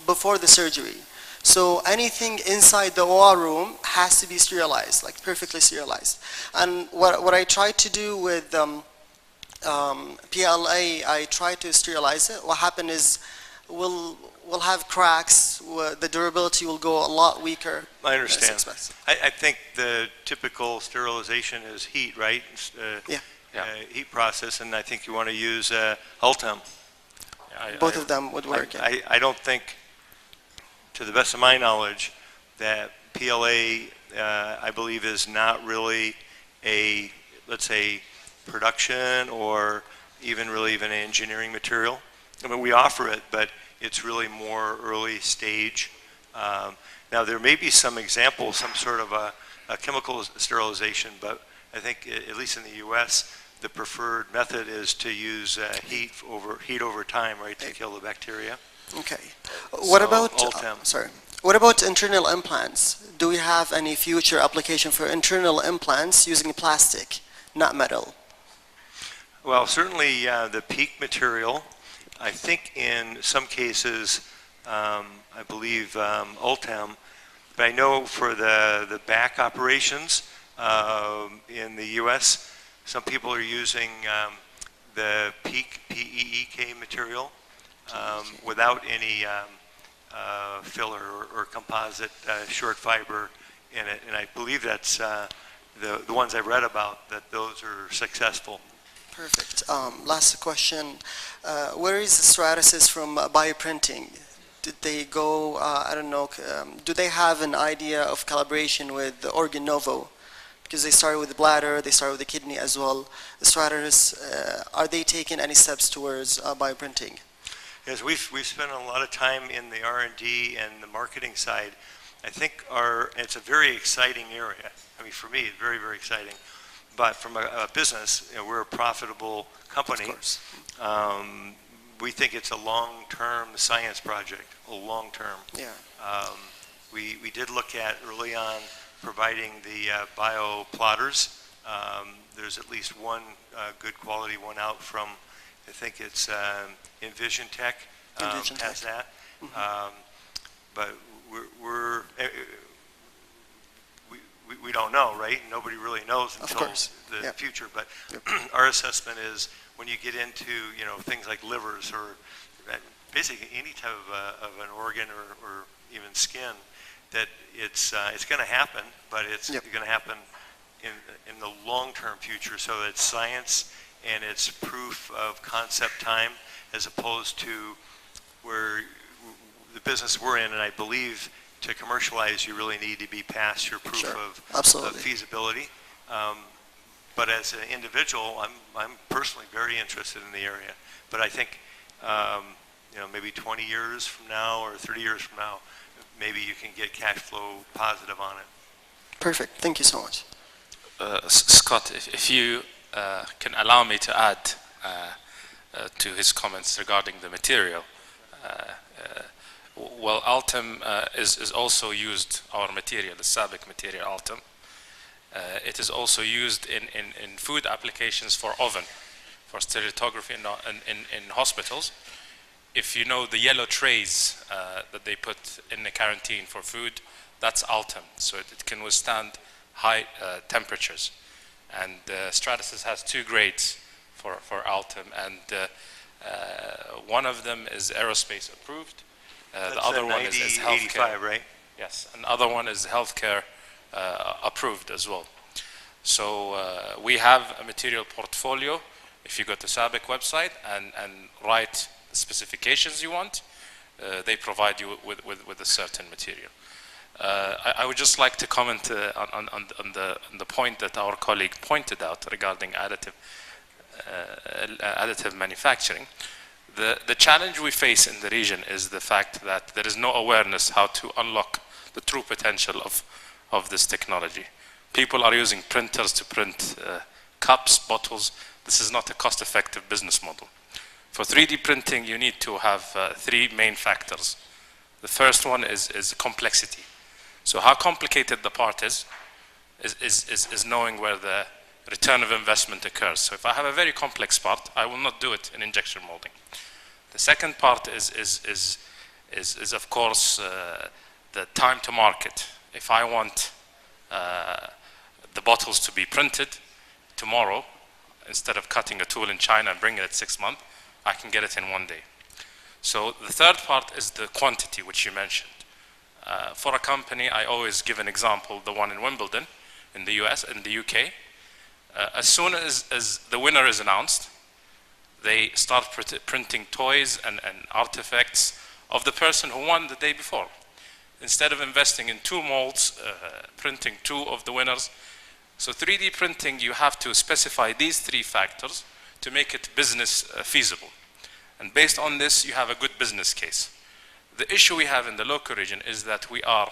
before the surgery. So anything inside the OR room has to be sterilized, like perfectly sterilized. And what I try to do with PLA, I try to sterilize it. What happened is we'll have cracks, the durability will go a lot weaker. I understand. I think the typical sterilization is heat, right? Yeah. Heat process, and I think you want to use Ultem. Both of them would work. I don't think, to the best of my knowledge, that PLA, I believe, is not really a, let's say, production or even an engineering material. I mean, we offer it, but it's really more early stage. Now, there may be some examples, some sort of a chemical sterilization, but I think, at least in the U.S., the preferred method is to use heat over time, right, to kill the bacteria. Okay. What about What about internal implants? Do we have any future application for internal implants using plastic, not metal? Well, certainly the PEEK material I think in some cases, I believe Ultem, but I know for the back operations in the U.S., some people are using the PEEK material without any filler or composite short fiber in it, and I believe that's the ones I read about, that those are successful. Perfect. Last question. Where is the Stratasys from bioprinting? Did they go, I don't know, do they have an idea of collaboration with the Organ Novo? Because they started with the bladder, they started with the kidney as well. The Stratasys, are they taking any steps towards bioprinting? Yes, we've spent a lot of time in the R&D and the marketing side. I think it's a very exciting area. I mean, for me, it's very, very exciting. But from a business, you know, we're a profitable company. Of course. We think it's a long-term science project, a long-term. Yeah. We did look at early on providing the bioplotters. There's at least one good quality one out from, I think it's Envision Tech has that. But we don't know, right? Nobody really knows until the future. But our assessment is when you get into, you know, things like livers or basically any type of an organ or even skin, that it's going to happen, but it's going to happen in the long-term future. So it's science and it's proof of concept time, as opposed to where the business we're in, and I believe to commercialize, you really need to be past your proof of feasibility. But as an individual, I'm personally very interested in the area. But I think, you know, maybe 20 years from now or 30 years from now, maybe you can get cash flow positive on it. Perfect. Thank you so much. Scott, if you can allow me to add to his comments regarding the material. Well, Ultem is also used, our material, the SABIC material, Ultem. It is also used in food applications for oven, for stereotography in hospitals. If you know the yellow trays that they put in the quarantine for food, that's Ultem, so it can withstand high temperatures. And Stratasys has two grades for Ultem, and one of them is aerospace approved. The other one is healthcare. 85, right? Yes, and the other one is healthcare approved as well. So we have a material portfolio. If you go to SABIC website and write the specifications you want, they provide you with a certain material. I would just like to comment on the point that our colleague pointed out regarding additive manufacturing. The challenge we face in the region is the fact that there is no awareness how to unlock the true potential of this technology. People are using printers to print cups, bottles. This is not a cost-effective business model. For 3D printing, you need to have three main factors. The first one is complexity. So how complicated the part is knowing where the return of investment occurs. So if I have a very complex part, I will not do it in injection molding. The second part is of course the time to market. If I want the bottles to be printed tomorrow, instead of cutting a tool in China and bringing it 6 months, I can get it in 1 day. So the third part is the quantity, which you mentioned. For a company, I always give an example, the one in Wimbledon, in the US and the UK. As soon as the winner is announced, they start printing toys and artifacts of the person who won the day before. Instead of investing in 2 molds, printing 2 of the winners. So 3D printing, you have to specify these 3 factors to make it business feasible. And based on this, you have a good business case. The issue we have in the local region is that we are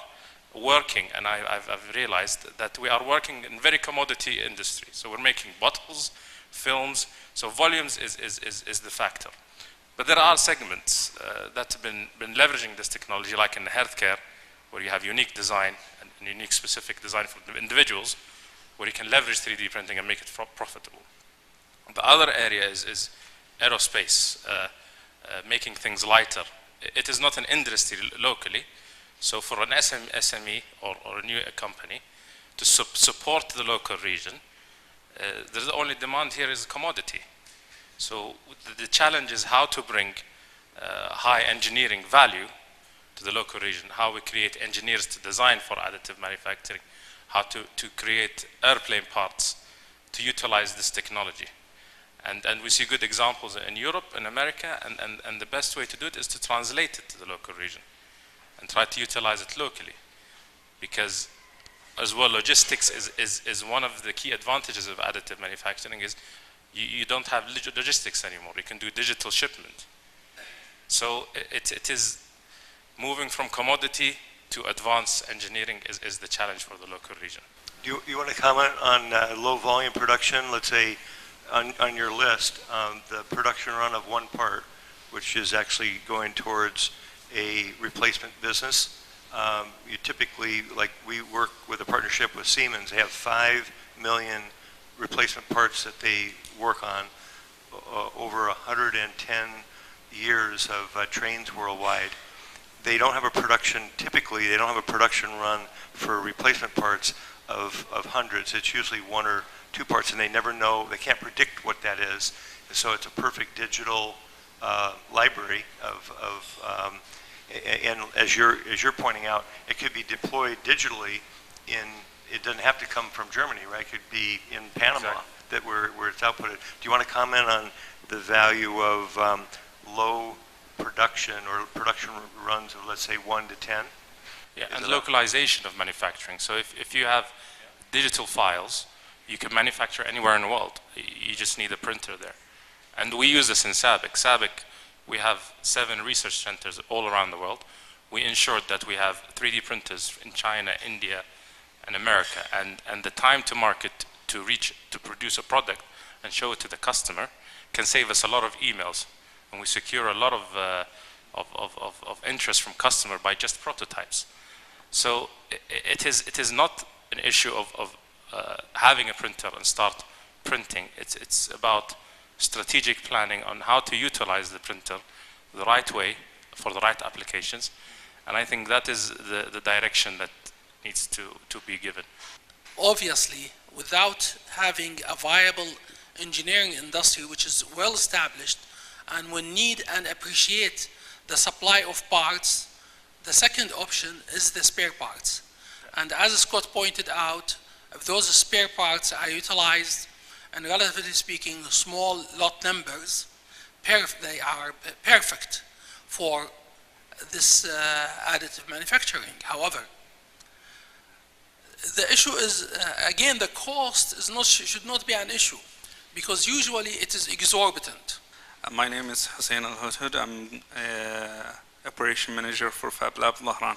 working, and I've realized that we are working in very commodity industry. So we're making bottles, films, so volumes is the factor. But there are segments that have been leveraging this technology, like in healthcare, where you have unique design and unique specific design for the individuals, where you can leverage 3D printing and make it profitable. The other area is aerospace. making things lighter. It is not an industry locally, so for an SME or a new company to support the local region, the only demand here is commodity. So the challenge is how to bring high engineering value to the local region, how we create engineers to design for additive manufacturing, how to create airplane parts to utilize this technology. And we see good examples in Europe and America, and the best way to do it is to translate it to the local region and try to utilize it locally. Because as well, logistics is one of the key advantages of additive manufacturing is you don't have logistics anymore. You can do digital shipment. So it is moving from commodity to advanced engineering is the challenge for the local region. Do you want to comment on low volume production? Let's say on your list, the production run of one part, which is actually going towards a replacement business. You typically, like we work with a partnership with Siemens, they have 5 million replacement parts that they work on over 110 years of trains worldwide. They don't have a production, typically they don't have a production run for replacement parts of hundreds. It's usually 1 or 2 parts, and they never know, they can't predict what that is. And so it's a perfect digital library and as you're pointing out, it could be deployed digitally it doesn't have to come from Germany, right? It could be in Panama. Exactly. Where it's outputted. Do you want to comment on the value of low production or production runs of, let's say, 1 to 10? Yeah, and localization of manufacturing. So if you have digital files, you can manufacture anywhere in the world. You just need a printer there. And we use this in SABIC. SABIC, we have 7 research centers all around the world. We ensured that we have 3D printers in China, India, and America. And the time to market to produce a product and show it to the customer can save us a lot of emails. And we secure a lot of interest from customer by just prototypes. So it is not an issue of having a printer and start printing. It's about strategic planning on how to utilize the printer the right way for the right applications. And I think that is the direction that needs to be given. Obviously, without having a viable engineering industry which is well established and will need and appreciate the supply of parts, the second option is the spare parts. And as Scott pointed out, if those spare parts are utilized and relatively speaking small lot numbers, they are perfect for this additive manufacturing. However, the issue is, again, the cost should not be an issue because usually it is exorbitant. My name is Hussein Al-Hudhud. I'm operation manager for Fab Lab Dhahran.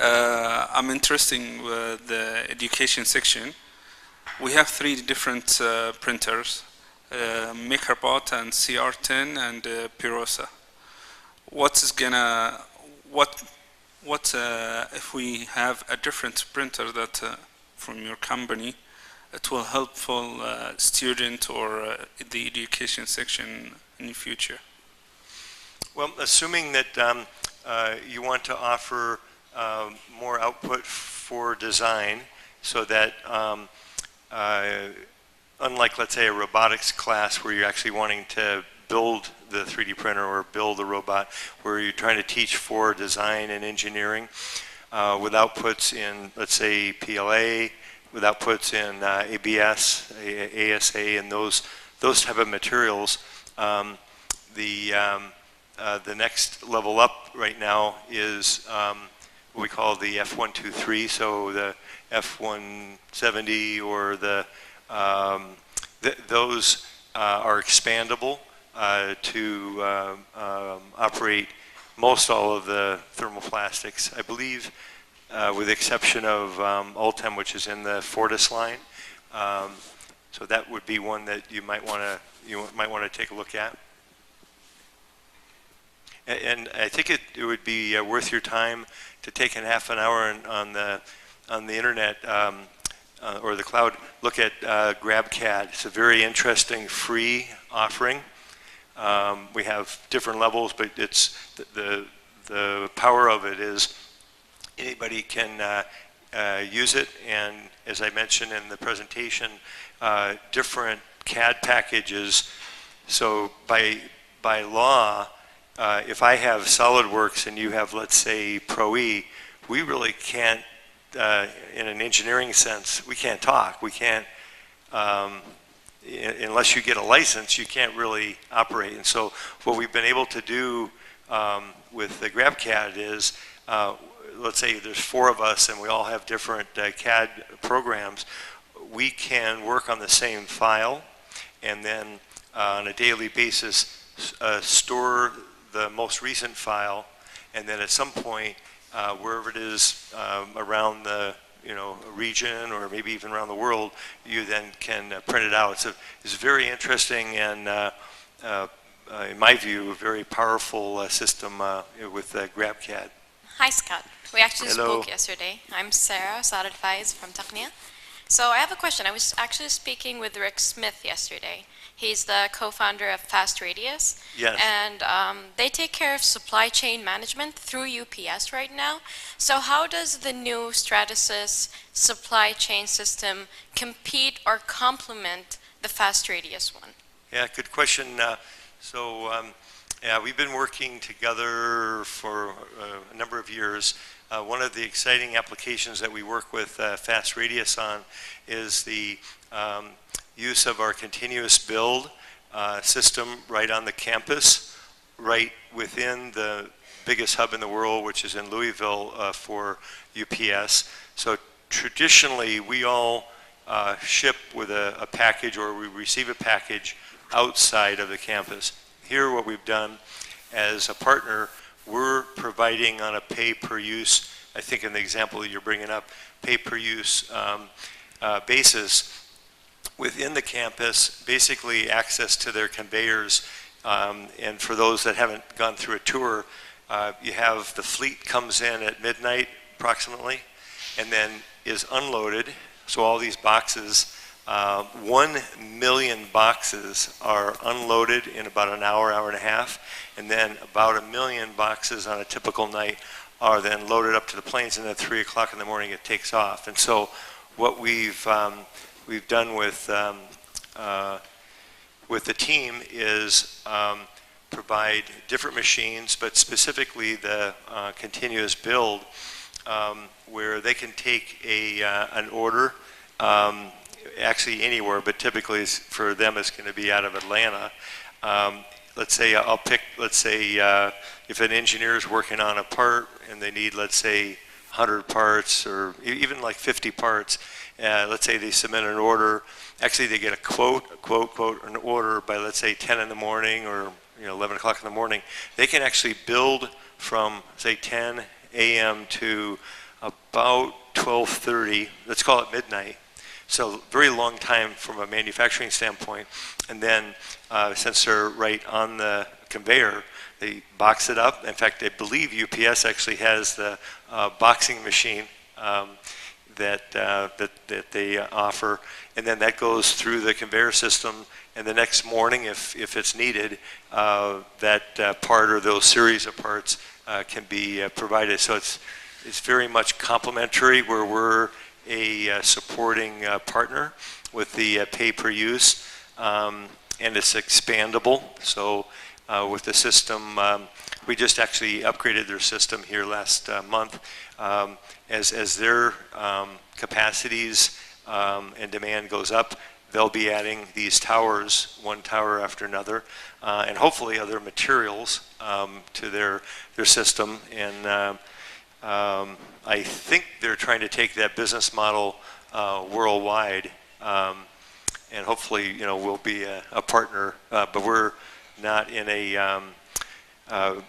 I'm interested with the education section. We have 3 different printers, MakerBot and CR10 and Pirosa. What if we have a different printer that from your company, it will helpful student or the education section in the future? Well, assuming that you want to offer more output for design so that unlike, let's say, a robotics class where you're actually wanting to build the 3D printer or build the robot, where you're trying to teach for design and engineering with outputs in, let's say, PLA, with outputs in ABS, ASA, and those type of materials. The next level up right now is what we call the F123, so the F170 or those are expandable to operate most all of the thermoplastics. I believe with the exception of Ultem, which is in the Fortis line. So that would be one that you might want to take a look at. And I think it would be worth your time to take a half an hour on the internet or the cloud. Look at GrabCAD. It's a very interesting free offering. We have different levels, but it's the power of it is anybody can use it, and as I mentioned in the presentation, different CAD packages. So by law, if I have SolidWorks and you have, let's say, Pro-E, we really can't, in an engineering sense, we can't talk. We can't, unless you get a license, you can't really operate. And so what we've been able to do with the GrabCAD is, let's say there's 4 of us and we all have different CAD programs, we can work on the same file and then on a daily basis store the most recent file, and then at some point wherever it is around the region or maybe even around the world, you then can print it out. So it's very interesting and in my view a very powerful system with GrabCAD. Hi Scott, we actually Hello. spoke yesterday. I'm Sarah Faiz from Taqniyة. So I have a question. I was actually speaking with Rick Smith yesterday. He's the co-founder of Fast Radius. Yes. And they take care of supply chain management through UPS right now. So how does the new Stratasys supply chain system compete or complement the Fast Radius one? Yeah, good question. Yeah, we've been working together for a number of years. One of the exciting applications that we work with Fast Radius on is the use of our continuous build system right on the campus, right within the biggest hub in the world, which is in Louisville for UPS. So traditionally, we all ship with a package or we receive a package outside of the campus. Here, what we've done as a partner, we're providing on a pay-per-use, I think in the example that you're bringing up, pay-per-use basis within the campus, basically access to their conveyors. And for those that haven't gone through a tour, you have the fleet comes in at midnight approximately, and then is unloaded. So all these boxes, 1 million boxes are unloaded in about an hour, hour and a half, and then about 1 million boxes on a typical night are then loaded up to the planes, and at 3 o'clock in the morning it takes off. And so what we've done with the team is provide different machines, but specifically the continuous build, where they can take an order, actually anywhere, but typically for them it's going to be out of Atlanta. Let's say if an engineer is working on a part and they need, let's say, 100 parts or even like 50 parts, let's say they submit an order, actually they get a quote, an order by, let's say, 10 in the morning or 11 o'clock in the morning. They can actually build from, say, 10 a.m. to about 12:30, let's call it midnight. So very long time from a manufacturing standpoint. And then since they're right on the conveyor, they box it up. In fact, I believe UPS actually has the boxing machine that they offer. And then that goes through the conveyor system. And the next morning, if it's needed, that part or those series of parts can be provided. So it's very much complementary, where we're a supporting partner with the pay-per-use, and it's expandable. So with the system, we just actually upgraded their system here last month. As their capacities and demand goes up, they'll be adding these towers, one tower after another, and hopefully other materials to their system. And I think they're trying to take that business model worldwide, and hopefully, we'll be a partner. But we're not in a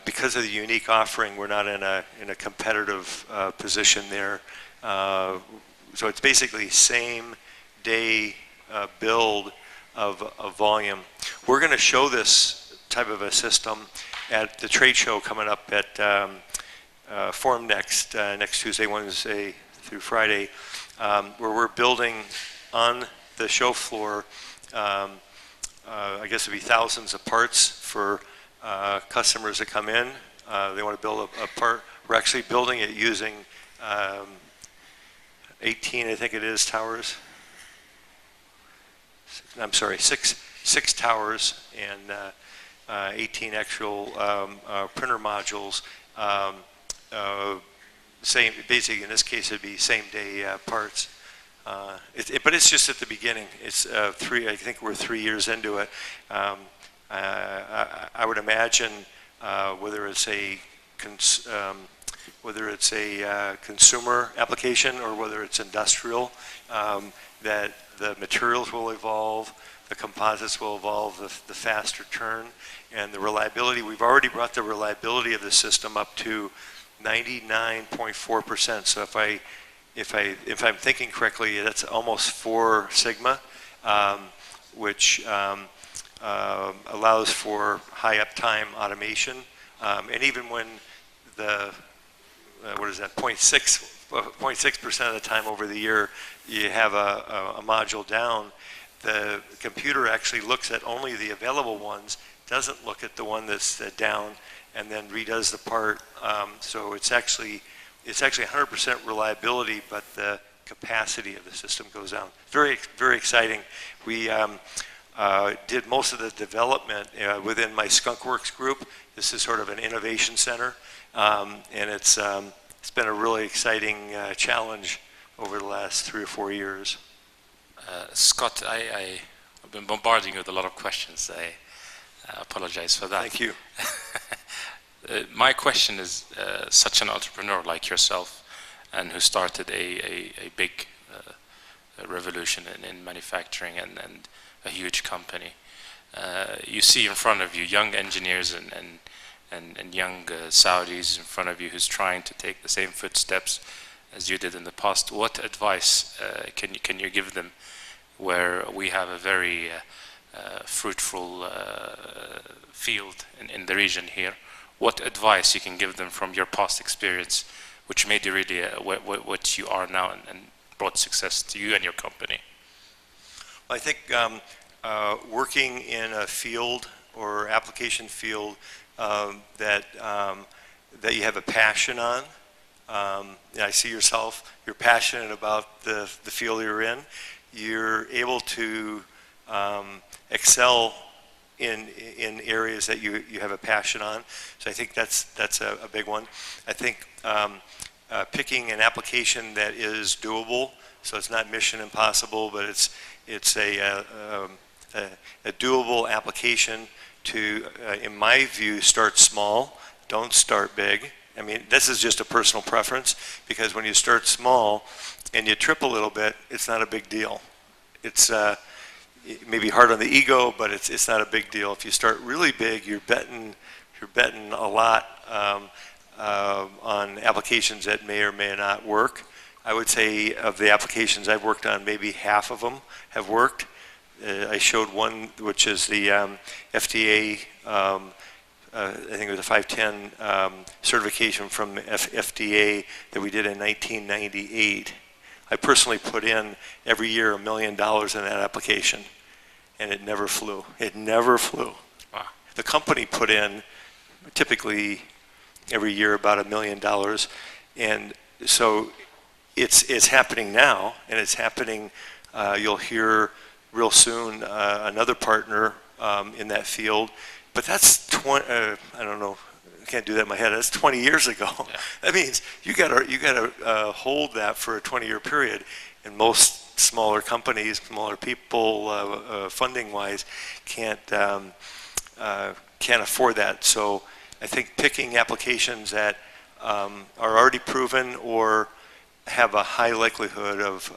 because of the unique offering, we're not in a competitive position there. So it's basically same day build of volume. We're going to show this type of a system at the trade show coming up at Forum next Tuesday, Wednesday through Friday, where we're building on the show floor I guess it'd be thousands of parts for customers that come in. They want to build a part. We're actually building it using 18, I think it is, towers. I'm sorry, six towers and 18 actual printer modules. Same, basically in this case it'd be same day parts. But it's just at the beginning. It's I think we're 3 years into it. I would imagine whether it's a consumer application or whether it's industrial, that the materials will evolve, the composites will evolve, the faster turn, and the reliability. We've already brought the reliability of the system up to 99.4%. So if I'm thinking correctly, that's almost 4 sigma, which allows for high uptime automation, and even when the what is that, 0.6% of the time over the year you have a module down, the computer actually looks at only the available ones, doesn't look at the one that's down, and then redoes the part. So it's actually 100% reliability, but the capacity of the system goes down. Very, very exciting. We did most of the development within my skunkworks group. This is sort of an innovation center, and it's been a really exciting challenge over the last 3 or 4 years. Scott, I've been bombarding you with a lot of questions. I apologize for that. Thank you. My question is, such an entrepreneur like yourself, and who started a big revolution in manufacturing and a huge company, you see in front of you young engineers and young Saudis in front of you who's trying to take the same footsteps as you did in the past. What advice can you give them, where we have a very fruitful field in the region here? What advice you can give them from your past experience, which made you really what you are now and brought success to you and your company? I think working in a field or application field that you have a passion on. I see yourself, you're passionate about the field you're in. You're able to excel in areas that you have a passion on. So I think that's a big one. I think picking an application that is doable, so it's not mission impossible, but it's a doable application to, in my view, start small, don't start big. I mean, this is just a personal preference, because when you start small and you trip a little bit, it's not a big deal. It's it may be hard on the ego, but it's not a big deal. If you start really big, you're betting a lot on applications that may or may not work. I would say of the applications I've worked on, maybe half of them have worked. I showed one, which is the FDA, I think it was a 510 certification from FDA that we did in 1998. I personally put in every year $1 million in that application, and it never flew. It never flew. Wow. The company put in typically every year about $1 million, and so it's happening now, and it's happening. You'll hear real soon another partner in that field, but that's 20. I don't know. I can't do that in my head. That's 20 years ago. Yeah. That means you gotta hold that for a 20-year period, and most smaller companies, smaller people, funding-wise, can't afford that. So I think picking applications that are already proven or have a high likelihood of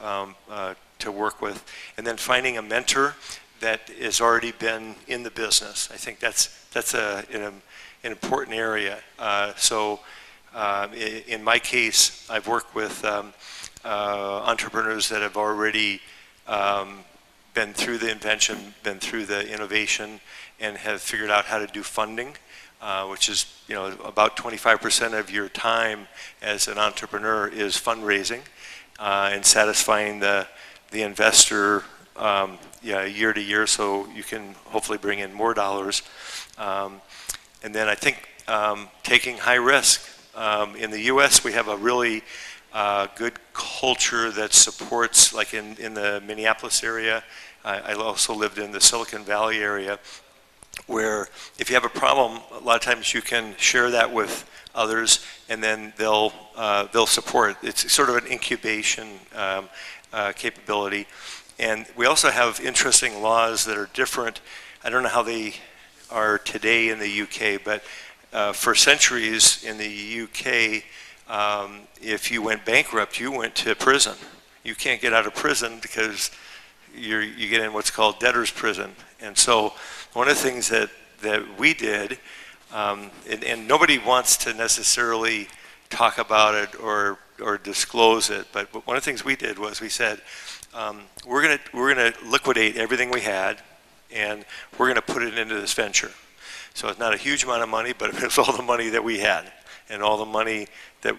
to work with, and then finding a mentor that has already been in the business. I think that's an important area. In my case, I've worked with entrepreneurs that have already been through the invention, been through the innovation, and have figured out how to do funding, which is, about 25% of your time as an entrepreneur is fundraising and satisfying the investor year to year, so you can hopefully bring in more dollars. And then I think taking high risk. In the U.S., we have a really good culture that supports, like in the Minneapolis area. I also lived in the Silicon Valley area, where if you have a problem, a lot of times you can share that with others, and then they'll support. It's sort of an incubation capability. And we also have interesting laws that are different. I don't know how they are today in the UK, but for centuries in the UK, if you went bankrupt, you went to prison. You can't get out of prison because you get in what's called debtor's prison. And so one of the things that we did, and nobody wants to necessarily talk about it or disclose it, but one of the things we did was we said, we're gonna liquidate everything we had, and we're gonna put it into this venture. So it's not a huge amount of money, but it was all the money that we had and all the money that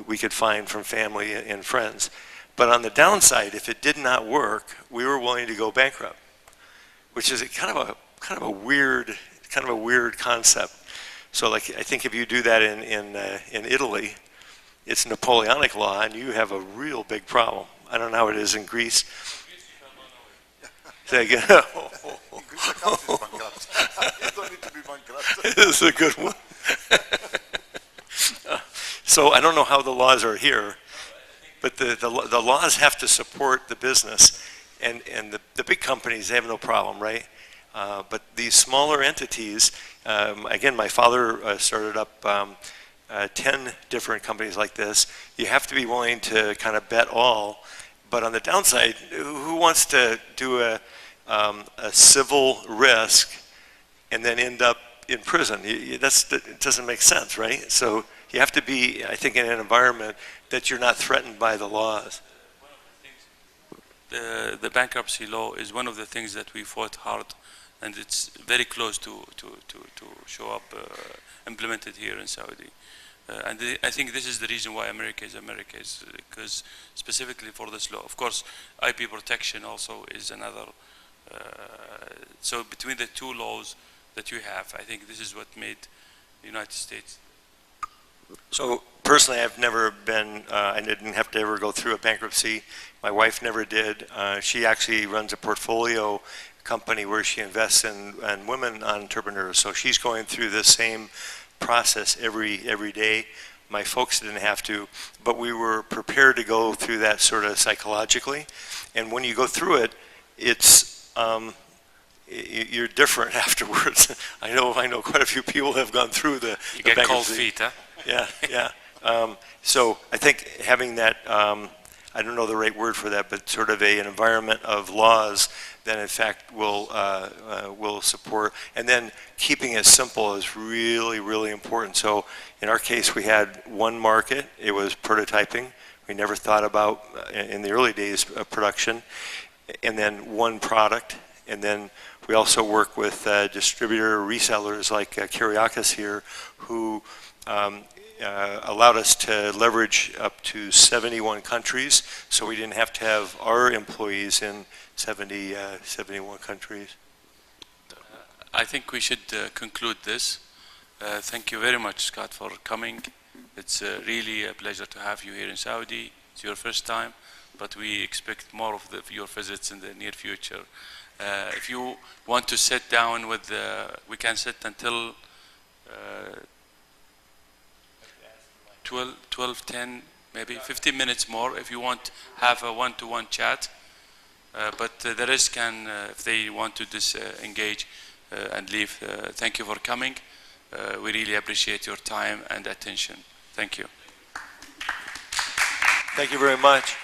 we could find from family and friends. But on the downside, if it did not work, we were willing to go bankrupt, which is kind of a weird concept. So like I think if you do that in Italy, it's Napoleonic law, and you have a real big problem. I don't know how it is in Greece. Say again. This is a good one. So I don't know how the laws are here, but the laws have to support the business, and the big companies, they have no problem, right? But these smaller entities, again, my father started up 10 different companies like this. You have to be willing to kind of bet all, but on the downside, who wants to do a civil risk and then end up in prison? It doesn't make sense, right? So you have to be, I think, in an environment that you're not threatened by the laws. The bankruptcy law is one of the things that we fought hard, and it's very close to show up implemented here in Saudi. And I think this is the reason why America is because specifically for this law. Of course, IP protection also is another. So between the two laws that you have, I think this is what made the United States. So personally, I've never been, I didn't have to ever go through a bankruptcy. My wife never did. She actually runs a portfolio company where she invests in women entrepreneurs. So she's going through the same process every day. My folks didn't have to, but we were prepared to go through that sort of psychologically. And when you go through it, it's you're different afterwards. I know quite a few people have gone through the. You get cold feet, huh? Yeah. So I think having that, I don't know the right word for that, but sort of an environment of laws that in fact will support, and then keeping it simple is really, really important. So in our case, we had one market. It was prototyping. We never thought about, in the early days, production. And then one product. And then we also work with distributor resellers like Kyriakis here, who allowed us to leverage up to 71 countries, so we didn't have to have our employees in 71 countries. I think we should conclude this. Thank you very much, Scott, for coming. It's really a pleasure to have you here in Saudi. It's your first time, but we expect more of your visits in the near future. If you want to sit down with, we can sit until 12, 10, maybe 15 minutes more if you want to have a one-to-one chat. But the rest can, if they want to disengage and leave. Thank you for coming. We really appreciate your time and attention. Thank you. Thank you very much.